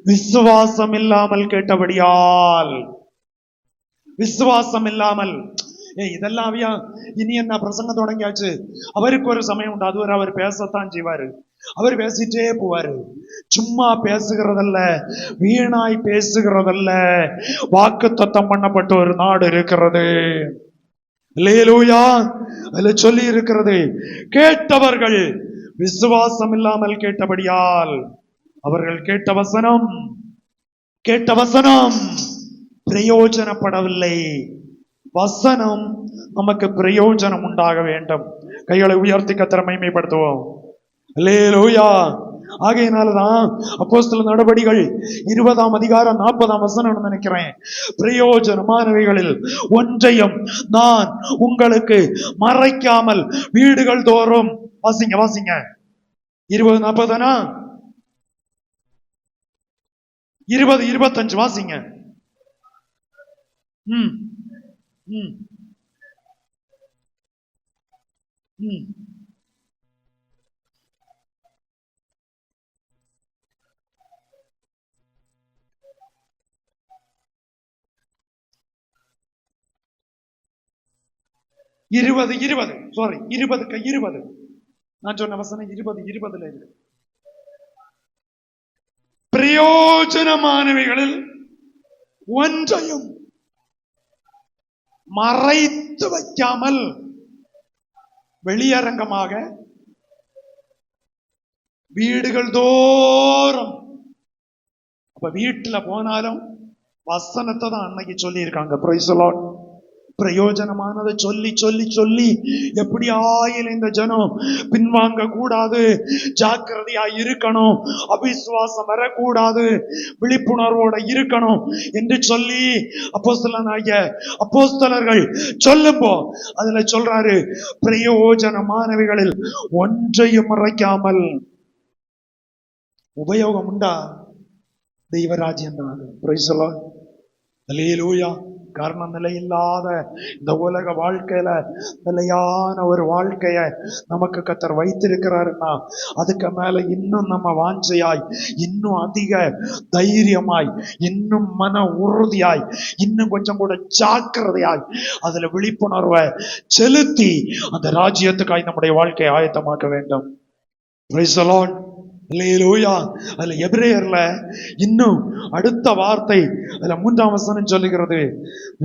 விசுவாசம் இல்லாமல் கேட்டபடியால். விசுவாசம் இல்லாமல் இதெல்லாம் இனி என்ன பிரசங்கம் தொடங்கியாச்சு. அவருக்கு ஒரு சமயம் உண்டு, அதுவரை அவர் பேசத்தான் செய்வாரு. அவர் பேசிட்டே போவாரு. சும்மா பேசுகிறதல்ல, வீணாய் பேசுகிறதல்ல, வாக்குத்தத்தம் பண்ணப்பட்ட ஒரு நாடு இருக்கிறது. அல்லேலூயா. அதுல சொல்லி இருக்கிறது, கேட்டவர்கள் விசுவாசம் இல்லாமல் கேட்டபடியால். அவர்கள் கேட்ட வசனம் பிரயோஜனப்படவில்லை. வசனம் நமக்கு பிரயோஜனம் உண்டாக வேண்டும். கைகளை உயர்த்தி கர்த்தரை மகிமைப்படுத்துவோம். அல்லேலூயா. ஆகையினாலதான் அப்போஸ்தலர் நடபடிகள் 20ஆம் அதிகாரம் 40ஆம் வசனம் நினைக்கிறேன், பிரயோஜனமானவைகளில் ஒன்றையும் நான் உங்களுக்கு மறைக்காமல் வீடுகள் தோறும், வாசிங்க வாசிங்க, 20:40 20:25 வாசிங்க. ம் ம் ம் இருபது 20 நான் சொன்ன வசனம் 20:20 இருக்கு. பிரயோஜனமானவைகளில் ஒன்றையும் மறைத்து வைக்காமல் வெளியரங்கமாக வீடுகள் தோறும். அப்ப வீட்டுல போனாலும் வசனத்தை தான் அன்னைக்கு சொல்லி இருக்காங்க. Price the Lord. பிரயோஜனமானதை சொல்லி சொல்லி சொல்லி எப்படி ஆயில இந்த ஜனம் பின்வாங்க கூடாது, ஜாக்கிரதையா இருக்கணும், அவிசுவாசம் வரக்கூடாது, விழிப்புணர்வோட இருக்கணும் என்று சொல்லி அப்போஸ்தலர்கள் சொல்லும்போ அதுல சொல்றாரு, பிரயோஜனமானவைகளில் ஒன்றையும் மறைக்காமல். உபயோகம் உண்டா? தெய்வராஜ்யம் தான். Praise the lord. அல்லேலூயா. காரணம், நிலையில்லாத இந்த உலக வாழ்க்கையில நிலையான ஒரு வாழ்க்கைய நமக்கு கர்த்தர் வைத்திருக்கிறாருன்னா அதுக்கு மேல இன்னும் நம்ம வாஞ்சையாய், இன்னும் அதிக தைரியமாய், இன்னும் மன உறுதியாய், இன்னும் கொஞ்சம் கூட ஜாக்கிரதையாய் அதுல விழிப்புணர்வை செலுத்தி அந்த ராஜ்யத்துக்காய் நம்முடைய வாழ்க்கையை ஆயத்தமாக்க வேண்டும். Praise the lord. அல்லேலூயா. அதுல எபிரேயர்ல இன்னும் அடுத்த வார்த்தை, அதுல 3ஆம் வசனம் சொல்லுகிறது,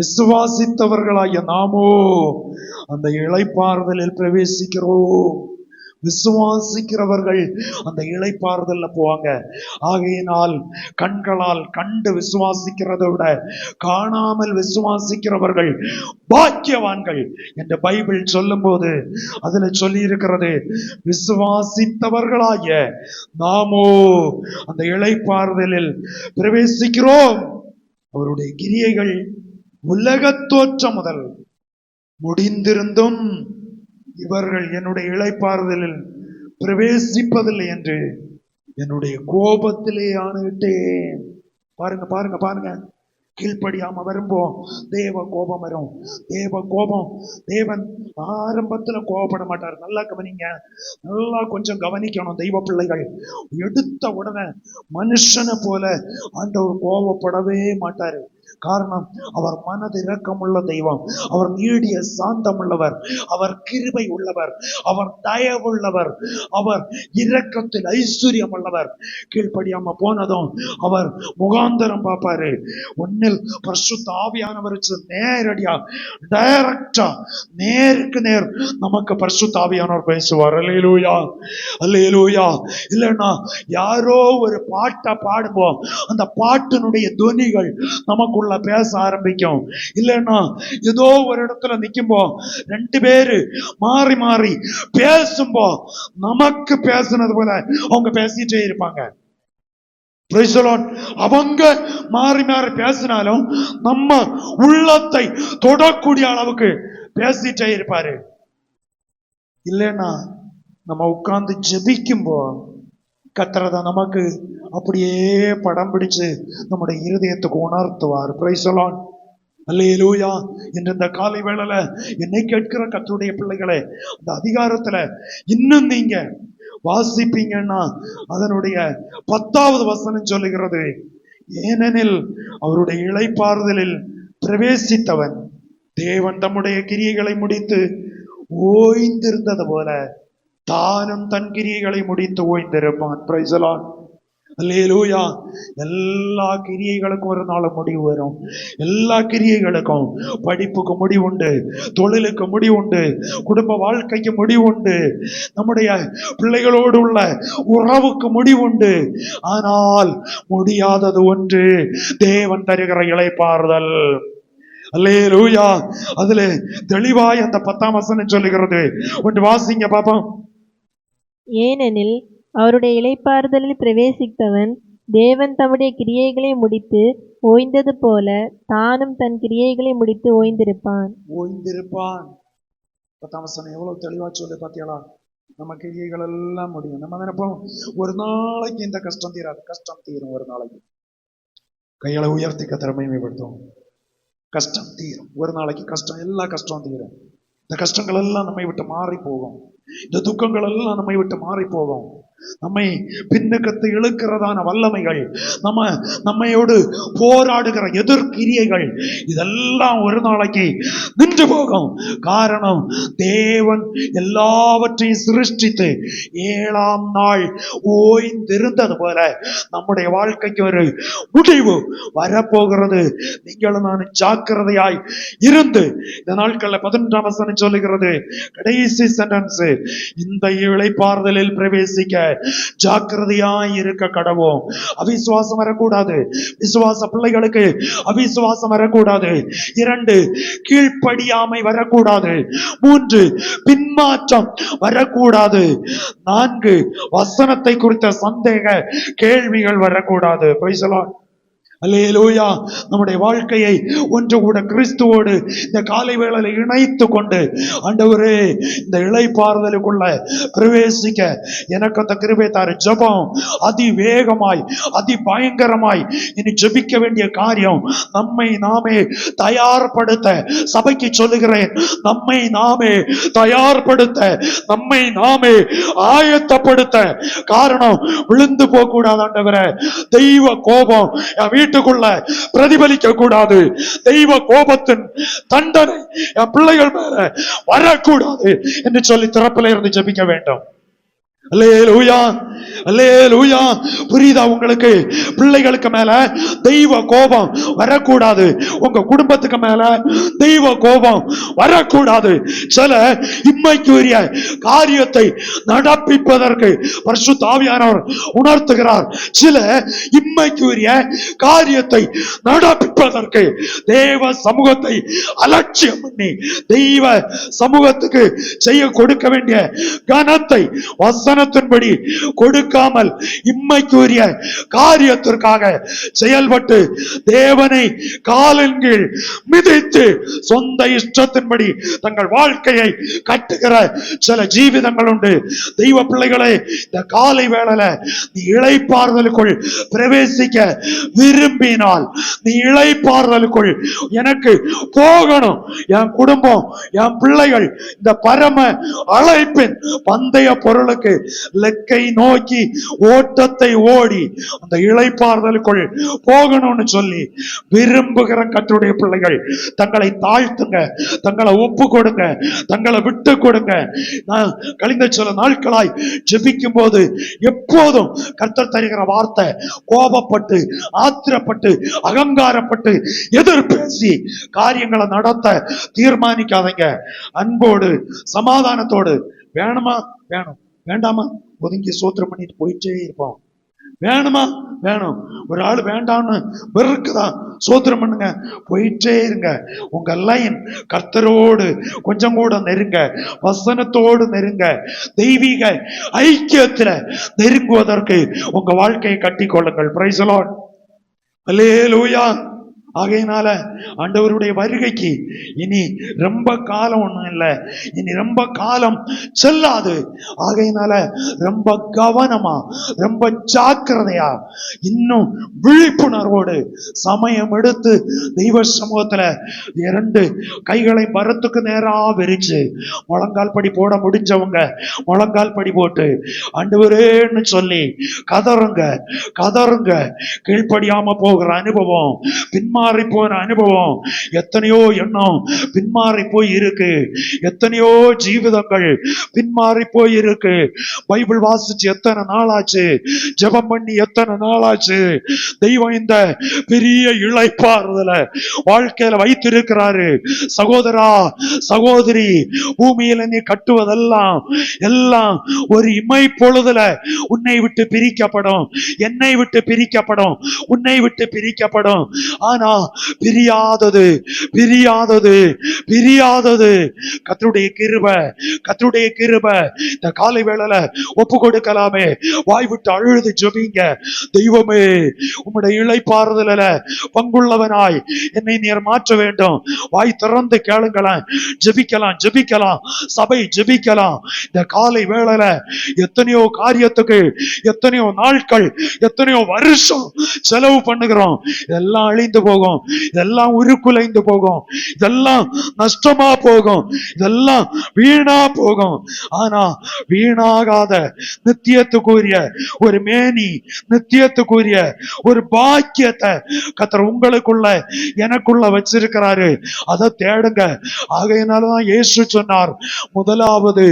விசுவாசித்தவர்களாகிய நாமோ அந்த இளைப்பாறுதலில் பிரவேசிக்கிறோம். விசுவாசிக்கிறவர்கள் அந்த இளைப்பாறுதல்ல போவாங்க. ஆகையினால் கண்களால் கண்டு விசுவாசிக்கிறதை விட காணாமல் விசுவாசிக்கிறவர்கள் பாக்கியவான்கள் என்று பைபிள் சொல்லும் போது அதுல சொல்லி இருக்கிறது, விசுவாசித்தவர்களாகிய நாமோ அந்த இளைப்பாறுதலில் பிரவேசிக்கிறோம். அவருடைய கிரியைகள் உலகத் தோற்றம் முதல் முடிந்திருந்தும் இவர்கள் என்னுடைய இளைப்பாறுதலில் பிரவேசிப்பதில்லை என்று என்னுடைய கோபத்திலே ஆணையிட்டேன். பாருங்க பாருங்க பாருங்க. கீழ்ப்படியாம வரும்போ தேவ கோபம் வரும். தேவ கோபம், தேவன் ஆரம்பத்துல கோபப்பட மாட்டார். நல்லா கவனிங்க, நல்லா கொஞ்சம் கவனிக்கணும் தெய்வ பிள்ளைகள். எடுத்த உடனே மனுஷனை போல ஆண்டவர் கோபப்படவே மாட்டாரு. காரணம், அவர் மனது இரக்கமுள்ள தெய்வம், அவர் நீடிய சாந்தம் உள்ளவர், அவர் கிருபை உள்ளவர், அவர் தயவுள்ளவர், அவர் இரக்கத்தில் ஐஸ்வர்யம் உள்ளவர். கீழ்ப்படியாம போனதும் அவர் முகாந்தரம் பார்ப்பாரு. ஒன்னில் பரிசுத்த ஆவியானவர் நேரடியா டைரக்டா நேருக்கு நேர் நமக்கு பரிசுத்த ஆவியானவர் பேசுவார். அல்லேலூயா அல்லேலூயா. இல்லைன்னா யாரோ ஒரு பாட்டை பாடுவோம், அந்த பாட்டினுடைய துணிகள் நமக்குள்ள பேச ஆரம்பிக்கும். இல்லைன்னா ஏதோ ஒரு இடத்துல நிக்கும்போ 2 பேரு மாறி மாறி பேசும்போ நமக்கு பேசுனது போல அவங்க பேசிட்டே இருப்பாங்க. அவங்க மாறி மாறி பேசினாலும் நம்ம உள்ளத்தை தொடக்கூடிய அளவுக்கு பேசிட்டே இருப்பாரு. இல்லைன்னா நம்ம உட்கார்ந்து ஜெபிக்கும்போ கர்த்தர் நமக்கு அப்படியே படம் பிடிச்சு நம்முடைய இருதயத்துக்கு உணர்த்துவார். Praise the lord. அல்லேலூயா. இன்று இந்த காலை வேளையில என்னை கேட்கிற கர்த்தருடைய பிள்ளைகளே, அந்த அதிகாரத்துல இன்னும் நீங்க வாசிப்பீங்கன்னா அதனுடைய 10வது வசனம் சொல்லுகிறது, ஏனெனில் அவருடைய இளைப்பாறுதலில் பிரவேசித்தவன் தேவன் தம்முடைய கிரியைகளை முடித்து ஓய்ந்திருந்தது போல தானும் தன் கிரியைகளை முடித்து ஓய்ந்திருப்பான். Price the lord. அல்லேலூயா. எல்லா கிரியைகளுக்கும் ஒரு நாள் முடிவு வரும். எல்லா கிரியைகளுக்கும், படிப்புக்கு முடிவுண்டு, தொழிலுக்கு முடிவுண்டு, குடும்ப வாழ்க்கைக்கு முடிவுண்டு, நம்முடைய பிள்ளைகளோடு உள்ள உறவுக்கு முடிவுண்டு. ஆனால் முடியாதது ஒன்று, தேவன் தருகிற இளைப்பாறுதல். அல்லேலூயா. அதுல தெளிவாய் அந்த 10ஆம் வசனம் சொல்லுகிறது. ஒன்று வாசிங்க பாப்போம். ஏனெனில் அவருடைய இளைப்பாறுதலில் பிரவேசித்தவன் தேவன் தம்முடைய கிரியைகளை முடித்து ஓய்ந்தது போல தானும் தன் கிரியைகளை முடித்து ஓய்ந்திருப்பான். ஓய்ந்திருப்பான். 10ஆம் வசனம் எவ்வளவு தெளிவா சொல்லி பாத்தீங்களா? நம்ம கிரியைகள் எல்லாம் முடியும். நம்ம நினைப்போம் ஒரு நாளைக்கு இந்த கஷ்டம் தீராது. கஷ்டம் தீரும் ஒரு நாளைக்கு. கைகளை உயர்த்தி கர்த்தரை மகிமைப்படுத்தும். கஷ்டம் தீரும் ஒரு நாளைக்கு. கஷ்டம், எல்லா கஷ்டம் தீரும். இந்த கஷ்டங்கள் எல்லாம் நம்மை விட்டு மாறி போகும். இந்த துக்கங்கள் எல்லாம் நம்மை விட்டு மாறி போகும். நம்மை பின்னுக்கத்து இழுக்கிறதான வல்லமைகள், நம்மையோடு போராடுகிற எதிர்கிரியைகள், இதெல்லாம் ஒரு நாளைக்கு நின்று போகும். காரணம், தேவன் எல்லாவற்றையும் சிருஷ்டித்து 7ஆம் நாள் ஓய்ந்திருந்தது போல நம்முடைய வாழ்க்கைக்கு ஒரு முடிவு வரப்போகிறது. நீங்களும் நான் ஜாக்கிரதையாய் இருந்து, இந்த நாட்கள்ல 11ஆம் வசனம் சொல்லுகிறது, கடைசி சென்டென்ஸ், இந்த இளைப்பாறுதலில் பிரவேசிக்க ஜாக்கிரதையாய் இருக்க கடவோம். அவிசுவாசம் வரக்கூடாது. விசுவாச பிள்ளைகளுக்கு அவிசுவாசம் வரக்கூடாது. 2, கீழ்ப்படியாமை வரக்கூடாது. 3, பின்மாற்றம் வரக்கூடாது. 4, வசனத்தை குறித்த சந்தேக கேள்விகள் வரக்கூடாது. Praise the lord. அல்லேலூயா. நம்முடைய வாழ்க்கையை ஒன்று கூட கிறிஸ்துவோடு இந்த காலை வேளையில இணைத்து கொண்டு, ஆண்டவரே இந்த இளைப்பாறுதலுக்குள்ள பிரவேசிக்க எனக்கு அந்த கிருபை தாரு. ஜெபம் அதிவேகமாய் அதிபயங்கரமாய் இனி ஜெபிக்க வேண்டிய காரியம். நம்மை நாமே தயார்படுத்த, சபைக்கு சொல்லுகிறேன், நம்மை நாமே தயார்படுத்த, நம்மை நாமே ஆயத்தப்படுத்த. காரணம், விழுந்து போக கூடாது. ஆண்டவரே, தெய்வ கோபம் வீட்டுக்குள்ள பிரதிபலிக்க கூடாது. தெய்வ கோபத்தின் தண்டனை என் பிள்ளைகள் மேல வரக்கூடாது என்று சொல்லி திறப்பில இருந்து ஜெபிக்க வேண்டும். அல்லேலூயா, அல்லேலூயா. புரியுதா உங்களுக்கு? பிள்ளைகளுக்கு மேல தெய்வ கோபம் வரக்கூடாது. உங்க குடும்பத்துக்கு மேல தெய்வ கோபம் வரக்கூடாது. சில இம்மைக்குரிய காரியத்தை நடப்பிப்பதற்கு பரிசுத்த ஆவியானவர் உணர்த்துகிறார். சில இம்மைக்குரிய காரியத்தை நடப்பிப்பதற்கு தேவ சமூகத்தை அலட்சியம் பண்ணி தெய்வ சமூகத்துக்கு செய்ய கொடுக்க வேண்டிய கனத்தை வசனத்தின்படி கொடுக்காமல் இம்மைக்குரிய காரியத்திற்காக செயல்பட்டு தேவனை காலின் கீழ் மிதித்து சொந்த இஷ்டத்தின்படி தங்கள் வாழ்க்கையை கட்டுகிற சில ஜீவிதங்கள் உண்டு. தெய்வ பிள்ளைகளே, இந்த காலை வேளையில நீ இளைப்பாறுதலுக்குள் பிரவேசிக்க விரும்பினால், நீ இளைப்பாறுதலுக்குள் எனக்கு போகணும், என் குடும்பம், என் பிள்ளைகள் இந்த பரம அழைப்பின் பந்தய பொருளுக்கு லெக்கை நோக்கி ஓட்டத்தை ஓடி அந்த இளைப்பாறுதலுக்குள் போகணும்னு சொல்லி விரும்புகிற கர்த்தருடைய பிள்ளைகள் தங்களை தாழ்த்துங்க, தங்களை ஒப்பு கொடுங்க, தங்களை விட்டு கொடுங்க. நான் கழிந்த சில நாட்களாய் ஜெபிக்கும் போது எப்போதும் கர்த்தர் தருகிற வார்த்தை, கோபப்பட்டு ஆத்திரப்பட்டு அகங்காரப்பட்டு எதிர்பேசி காரியங்களை நடத்த தீர்மானிக்காதீங்க. அன்போடு சமாதானத்தோடு, வேணுமா வேணும், வேண்டாமா ஒதுங்கி சோத்திரம் பண்ணிட்டு போயிட்டே இருப்போம். வேணுமா வேணும், ஒரு ஆள் வேண்டாம்னு வெறுக்குதான், சோத்திரம் பண்ணுங்க, போயிட்டே இருங்க. உங்க லைன் கர்த்தரோடு கொஞ்சம் கூட நெருங்க, வசனத்தோடு நெருங்க, தெய்வீக ஐக்கியத்துல நெருங்குவதற்கு உங்க வாழ்க்கையை கட்டி கொள்ளுங்கள். Praise the lord. அல்லேலூயா. ஆகையினால ஆண்டவருடைய வருகைக்கு இனி ரொம்ப காலம் ஒண்ணும் இல்லை, இனி ரொம்ப காலம் செல்லாது. ஆகையினால ரொம்ப கவனமா, ரொம்ப ஜாக்கிரதையா, இன்னும் விழிப்புணர்வோடு சமயம் எடுத்து தெய்வ சமூகத்துல 2 கைகளை மரத்துக்கு நேரா விரிச்சு முழங்கால் படி போட முடிஞ்சவங்க முழங்கால் படி போட்டு ஆண்டவரேன்னு சொல்லி கதறுங்க, கதறுங்க. கீழ்ப்படியாம போகிற அனுபவம், பின்மாறி போன அனுபவம், எத்தனையோ எண்ணம் பின்மாறி போய் இருக்கு, எத்தனையோ ஜீவிதங்கள் பின்மாறி போய் இருக்கு. பைபிள் வாசிச்சு எத்தனை நாளாச்சு, ஜெபம் பண்ணி எத்தனை நாளாச்சு. தெய்வம் இந்த பெரிய இளைப்பாறுதல வாழ்க்கையில வைத்திருக்கிறாரு. சகோதரா, சகோதரி, பூமியில நீ கட்டுவதெல்லாம் எல்லாம் ஒரு இமை பொழுதுல உன்னை விட்டு பிரிக்கப்படும், என்னை விட்டு பிரிக்கப்படும், உன்னை விட்டு பிரிக்கப்படும். ஆனா ஆனா பிரியாதது பிரியாதது பிரியாதது கர்த்தருடைய கிருபை. இந்த காலை வேளையில ஒப்பு கொடுக்கலாமே, வாய் விட்டு அழுது ஜெபிங்க. தெய்வமே, உம்முடைய இளைப்பாறுதல பங்குள்ளவனாய் என்னை நீர் மாற்ற வேண்டும். வாய் திறந்து கேளுங்களேன், ஜெபிக்கலாம். சபை ஜெபிக்கலாம். இந்த காலை வேளையில எத்தனையோ காரியத்துக்கு எத்தனையோ நாட்கள் எத்தனையோ வருஷம் செலவு பண்ணுகிறோம். இதெல்லாம் அழிந்து போகும், இதெல்லாம் உருக்குலைந்து போகும், இதெல்லாம் நஷ்டமா போகும், இதெல்லாம் வீணா போகும். ஆனா வீணாகாத நித்தியத்துக்குரிய ஒரு மேனி, நித்தியத்துக்குரிய ஒரு பாக்கியத்தை கர்த்தர் உங்களுக்குள்ள எனக்குள்ள வச்சிருக்கிறாரு. அதை தேடுங்க. ஆகையினாலதான் இயேசு சொன்னார், முதலாவது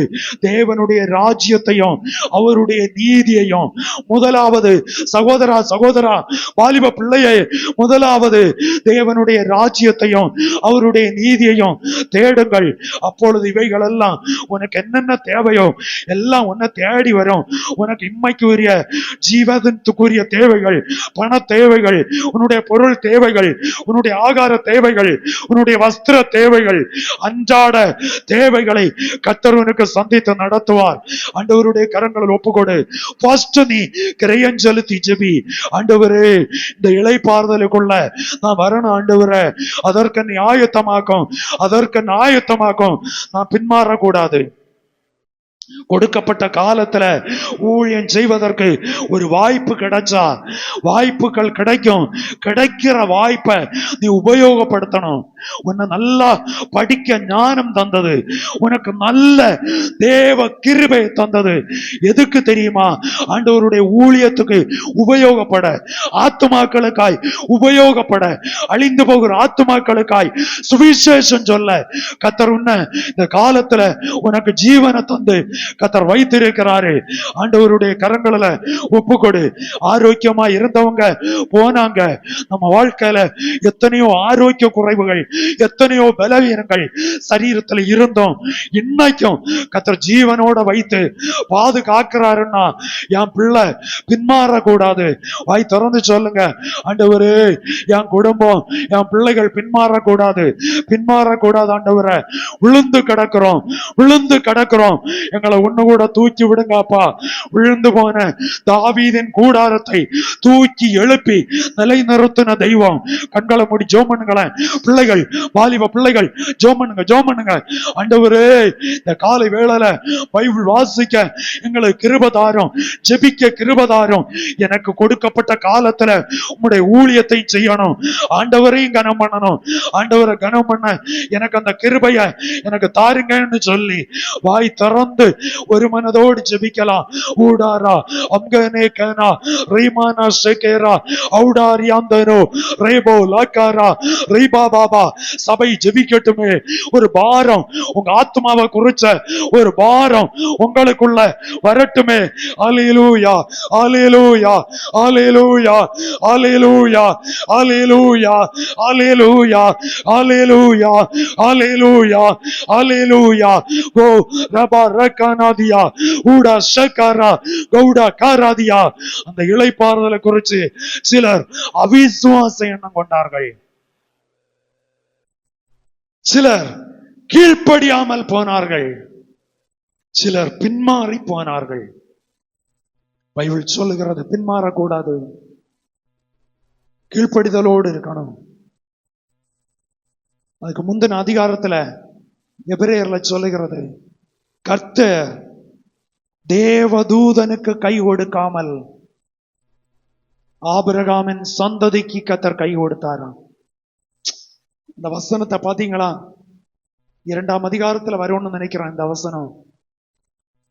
தேவனுடைய ராஜ்யத்தையும் அவருடைய நீதியையும், முதலாவது சகோதரா வாலிப பிள்ளையே, முதலாவது தேவனுடைய ராஜ்யத்தையும் அவருடைய நீதியையும் தேடுங்கள். அப்பொழுது இவைகள் எல்லாம் உனக்கு என்னென்ன தேவையோ எல்லாம் உன்னை தேடி வரும். உனக்கு இம்மைக்கு உரிய ஜீவனத்துக்குரிய தேவைகள், பண தேவைகள், உன்னுடைய பொருள் தேவைகள், உன்னுடைய ஆகார தேவைகள், உன்னுடைய வஸ்திர தேவைகள், அன்றாட தேவைகளை கர்த்தர் உனக்கு சந்தித்து நடத்துவார். ஆண்டவருடைய கரங்களில் ஒப்புக்கொடு. ஃபர்ஸ்ட் நீ கிரயம் செலுத்தி ஜெபி. ஆண்டவரே, இந்த இளைப்பாறுதலுக்குள்ள நான் வரணும் ஆண்டவரே, அதற்கு நீ ஆயத்தமாக்கும், நான் பின்மாறக்கூடாது. கொடுக்கப்பட்ட காலத்துல ஊழியம் செய்வதற்கு ஒரு வாய்ப்பு கிடைச்சா, வாய்ப்புகள் கிடைக்கும். கிடைக்கிற வாய்ப்பை நீ உபயோகப்படுத்தணும். உன்னை நல்லா படிக்க ஞானம் தந்தது, உனக்கு நல்ல தேவ கிருபை தந்தது. எதுக்கு தெரியுமா? ஆண்டவருடைய ஊழியத்துக்கு உபயோகப்பட, ஆத்துமாக்களுக்காய் உபயோகப்பட, அழிந்து போகிற ஆத்துமாக்களுக்காய் சுவிசேஷம் சொல்ல கர்த்தர் உன்னை இந்த காலத்துல உனக்கு ஜீவனை தந்து கர்த்தர் வைத்திருக்கிறாரு. ஆண்டவருடைய கரங்களில ஒப்புக்கொடு. ஆரோக்கியமா இருந்தவங்க போனாங்க. நம்ம வாழ்க்கையில எத்தனையோ ஆரோக்கிய குறைவுகள், எத்தனையோ பலவீனங்கள் சரீரத்துல இருந்தோம். இன்னைக்கும் கர்த்தர் ஜீவனோட வைத்து பாதுகாக்கிறாருன்னா என் பிள்ளை பின்மாறக்கூடாது. வாய் திறந்து சொல்லுங்க, ஆண்டவரே, என் குடும்பம், என் பிள்ளைகள் பின்மாறக்கூடாது ஆண்டவரே. விழுந்து கிடக்கிறோம், எங்களை ஒண்ணு கூட தூக்கி விடுங்கப்பா. விழுந்து போன தாவீதின் கூடாரத்தை தூக்கி எழுப்பி நிலைநிறுத்தின தெய்வம். கண்களை மூடி ஜெபம் பண்ணுங்களேன். பிள்ளைகள், வாலிப பிள்ளைகள், ஜெபம் பண்ணுங்க. ஆண்டவரே, இந்த காலை வேளையில பைபிள் வாசிக்க எங்களுக்கு கிருபை தாரும், ஜெபிக்க கிருபை தாரும். எனக்கு கொடுக்கப்பட்ட காலத்துல உம்முடைய ஊழியத்தை செய்யணும். ஆண்டவரையும் கனம் பண்ணணும். ஆண்டவரை கனம் பண்ண எனக்கு அந்த கிருபைய எனக்கு தாருங்கன்னு சொல்லி வாய் திறந்து ஒரு மனதோடு ஜெபிக்கலாம். ஊடாரா அம்கனே கனா ரீமானா ஷேகேரா ஔடாரியாந்தனோ ரேபோ லாக்காரா ரீபா பாபா. சபை ஜெபிக்கட்டுமே. ஒரு பாரம், உங்க ஆத்மாவை குறிச்ச ஒரு பாரம் உங்களுக்குள்ள வரட்டுமே. அல்லேலூயா, அல்லேலூயா, அல்லேலூயா, அல்லேலூயா, அல்லேலூயா, அல்லேலூயா, அல்லேலூயா, அல்லேலூயா, அல்லேலூயா. ஓ ரபா ரகானாதியா ஊடா ஷகாரா கௌடா காராதியா. அந்த இளைப்பாறுதலை குறித்து சிலர் அவிசுவாச எண்ணம் கொண்டார்கள். சிலர் கீழ்ப்படியாமல் போனார்கள், சிலர் பின்மாறி போனார்கள். பைபிள் சொல்லுகிறது பின்மாறக்கூடாது, கீழ்ப்படிதலோடு இருக்கணும். அதுக்கு முந்தின அதிகாரத்துல எபிரேயர்ல சொல்லுகிறது, கர்த்தர் தேவதூதனுக்கு கை கொடுக்காமல் ஆபிரகாமின் சந்ததிக்கு கர்த்தர் கை கொடுத்தாராம். இந்த வசனத்தை பாத்தீங்களா? 2ஆம் அதிகாரத்துல வரும்னு நினைக்கிறேன். இந்த வசனம்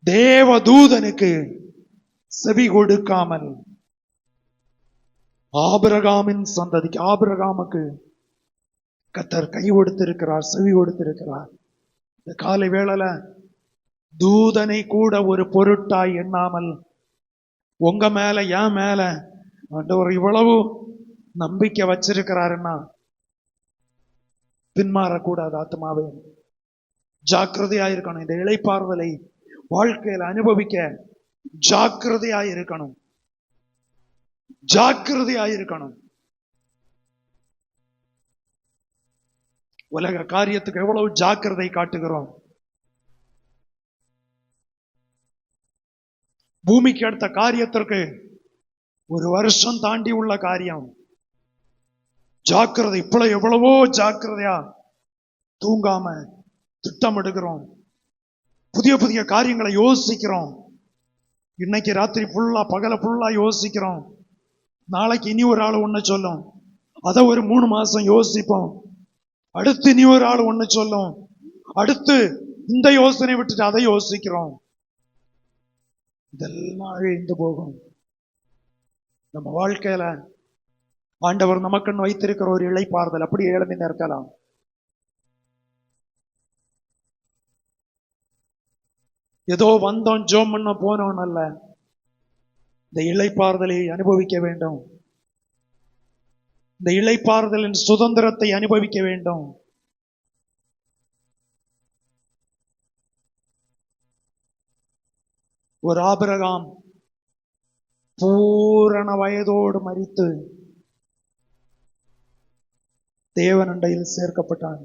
தேவதூதனுக்கு செவி கொடுக்காமல் ஆபிரகாமின் சந்ததிக்கு, ஆபிரகாமுக்கு கர்த்தர் கை கொடுத்திருக்கிறார், செவி கொடுத்திருக்கிறார். இந்த காலை வேளையில தூதனை கூட ஒரு பொருட்டாய் எண்ணாமல் உங்க மேல என் மேல ஆண்டவர் இவ்வளவு நம்பிக்கை வச்சிருக்கிறாருன்னா பின்மாறக்கூடாது. ஆத்மாவே ஜாக்கிரதையாயிருக்கணும். இந்த இளைப்பாறுதலை வாழ்க்கையில அனுபவிக்க ஜாக்கிரதையாயிருக்கணும். உலக காரியத்துக்கு எவ்வளவு ஜாக்கிரதை காட்டுகிறோம். பூமிக்கு அடுத்த காரியத்திற்கு ஒரு வருஷம் தாண்டி உள்ள காரியம் ஜாக்கிரதை. இப்ப எவ்வளவோ ஜாக்கிரதையா தூங்காம திட்டமிடுகிறோம். புதிய புதிய காரியங்களை யோசிக்கிறோம். இன்னைக்கு ராத்திரி ஃபுல்லா பகல ஃபுல்லா யோசிக்கிறோம். நாளைக்கு இனி ஒரு ஆள் ஒண்ணு சொல்லும், அதை ஒரு 3 மாசம் யோசிப்போம். அடுத்து இனி ஒரு ஆள் ஒண்ணு சொல்லும், அடுத்து இந்த யோசனை விட்டுட்டு அதை யோசிக்கிறோம். இதெல்லாம் அழிந்து போகும். நம்ம வாழ்க்கையில ஆண்டவர் நமக்கு வைத்திருக்கிற ஒரு இளைப்பாறுதல் அப்படி எழுதி நிற்கலாம். ஏதோ வந்தோம் ஜோம் பண்ண போனோம் அல்ல, இந்த இளைப்பாறுதலை அனுபவிக்க வேண்டும். இந்த இளைப்பாறுதலின் சுதந்திரத்தை அனுபவிக்க வேண்டும். ஒரு ஆபிரகாம் பூரண வயதோடு மரித்து தேவனண்டையில் சேர்க்கப்பட்டான்.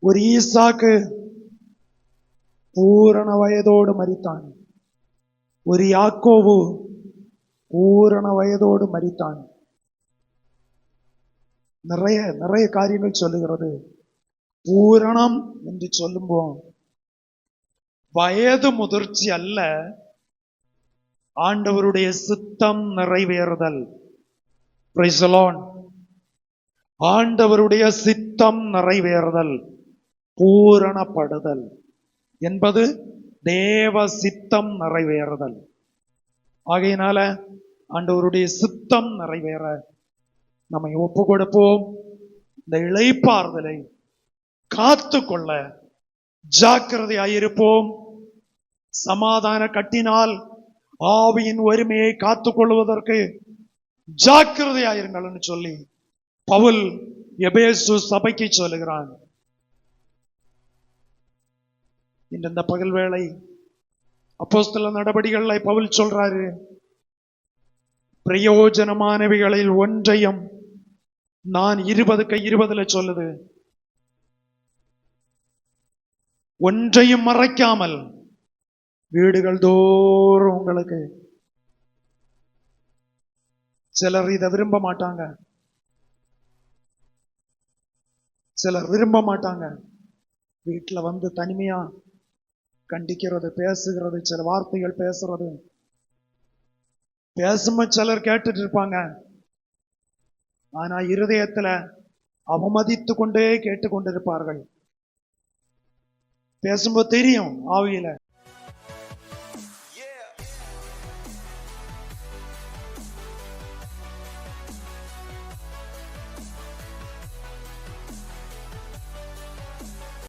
ஒரு ஈசாக்கு பூரண வயதோடு மரித்தான். ஒரு யாக்கோபு பூரண வயதோடு மரித்தான். நிறைய நிறைய காரியங்கள் சொல்லுகிறது. பூரணம் என்று சொல்லும்போது வயது முதிர்ச்சி அல்ல, ஆண்டவருடைய சித்தம் நிறைவேறுதல். Praise the Lord. ஆண்டவருடைய சித்தம் நிறைவேறுதல், பூரணப்படுதல் என்பது தேவ சித்தம் நிறைவேறுதல். ஆகையினால ஆண்டவருடைய சித்தம் நிறைவேற நம்மை ஒப்பு கொடுப்போம். இந்த இளைப்பாறுதலை காத்து கொள்ள ஜாக்கிரதையாயிருப்போம். சமாதான கட்டினால் ஆவியின் ஒருமையை காத்துக் கொள்வதற்கு ஜாக்கிரதையாயிருங்கள் சொல்லி பவுல் எபேசு சபைக்கு சொல்லுகிறான். இந்த பகல் வேளை அப்போஸ்தல நடபடிகளை பவுல் சொல்றாரு, பிரயோஜனமானவைகளில் ஒன்றையும் நான் 20 சொல்லுது, ஒன்றையும் மறைக்காமல் வீடுகள் தோறும் உங்களுக்கு. சிலர் இதை விரும்ப மாட்டாங்க, சிலர் விரும்ப மாட்டாங்க. வீட்டுல வந்து தனிமையா கண்டிக்கிறது, பேசுகிறது, சில வார்த்தைகள் பேசுறது, பேசும்போது சிலர் கேட்டுட்டு இருப்பாங்க. ஆனா இருதயத்துல அவமதித்து கொண்டே கேட்டுக்கொண்டிருப்பார்கள். பேசும்போது தெரியும் ஆவியில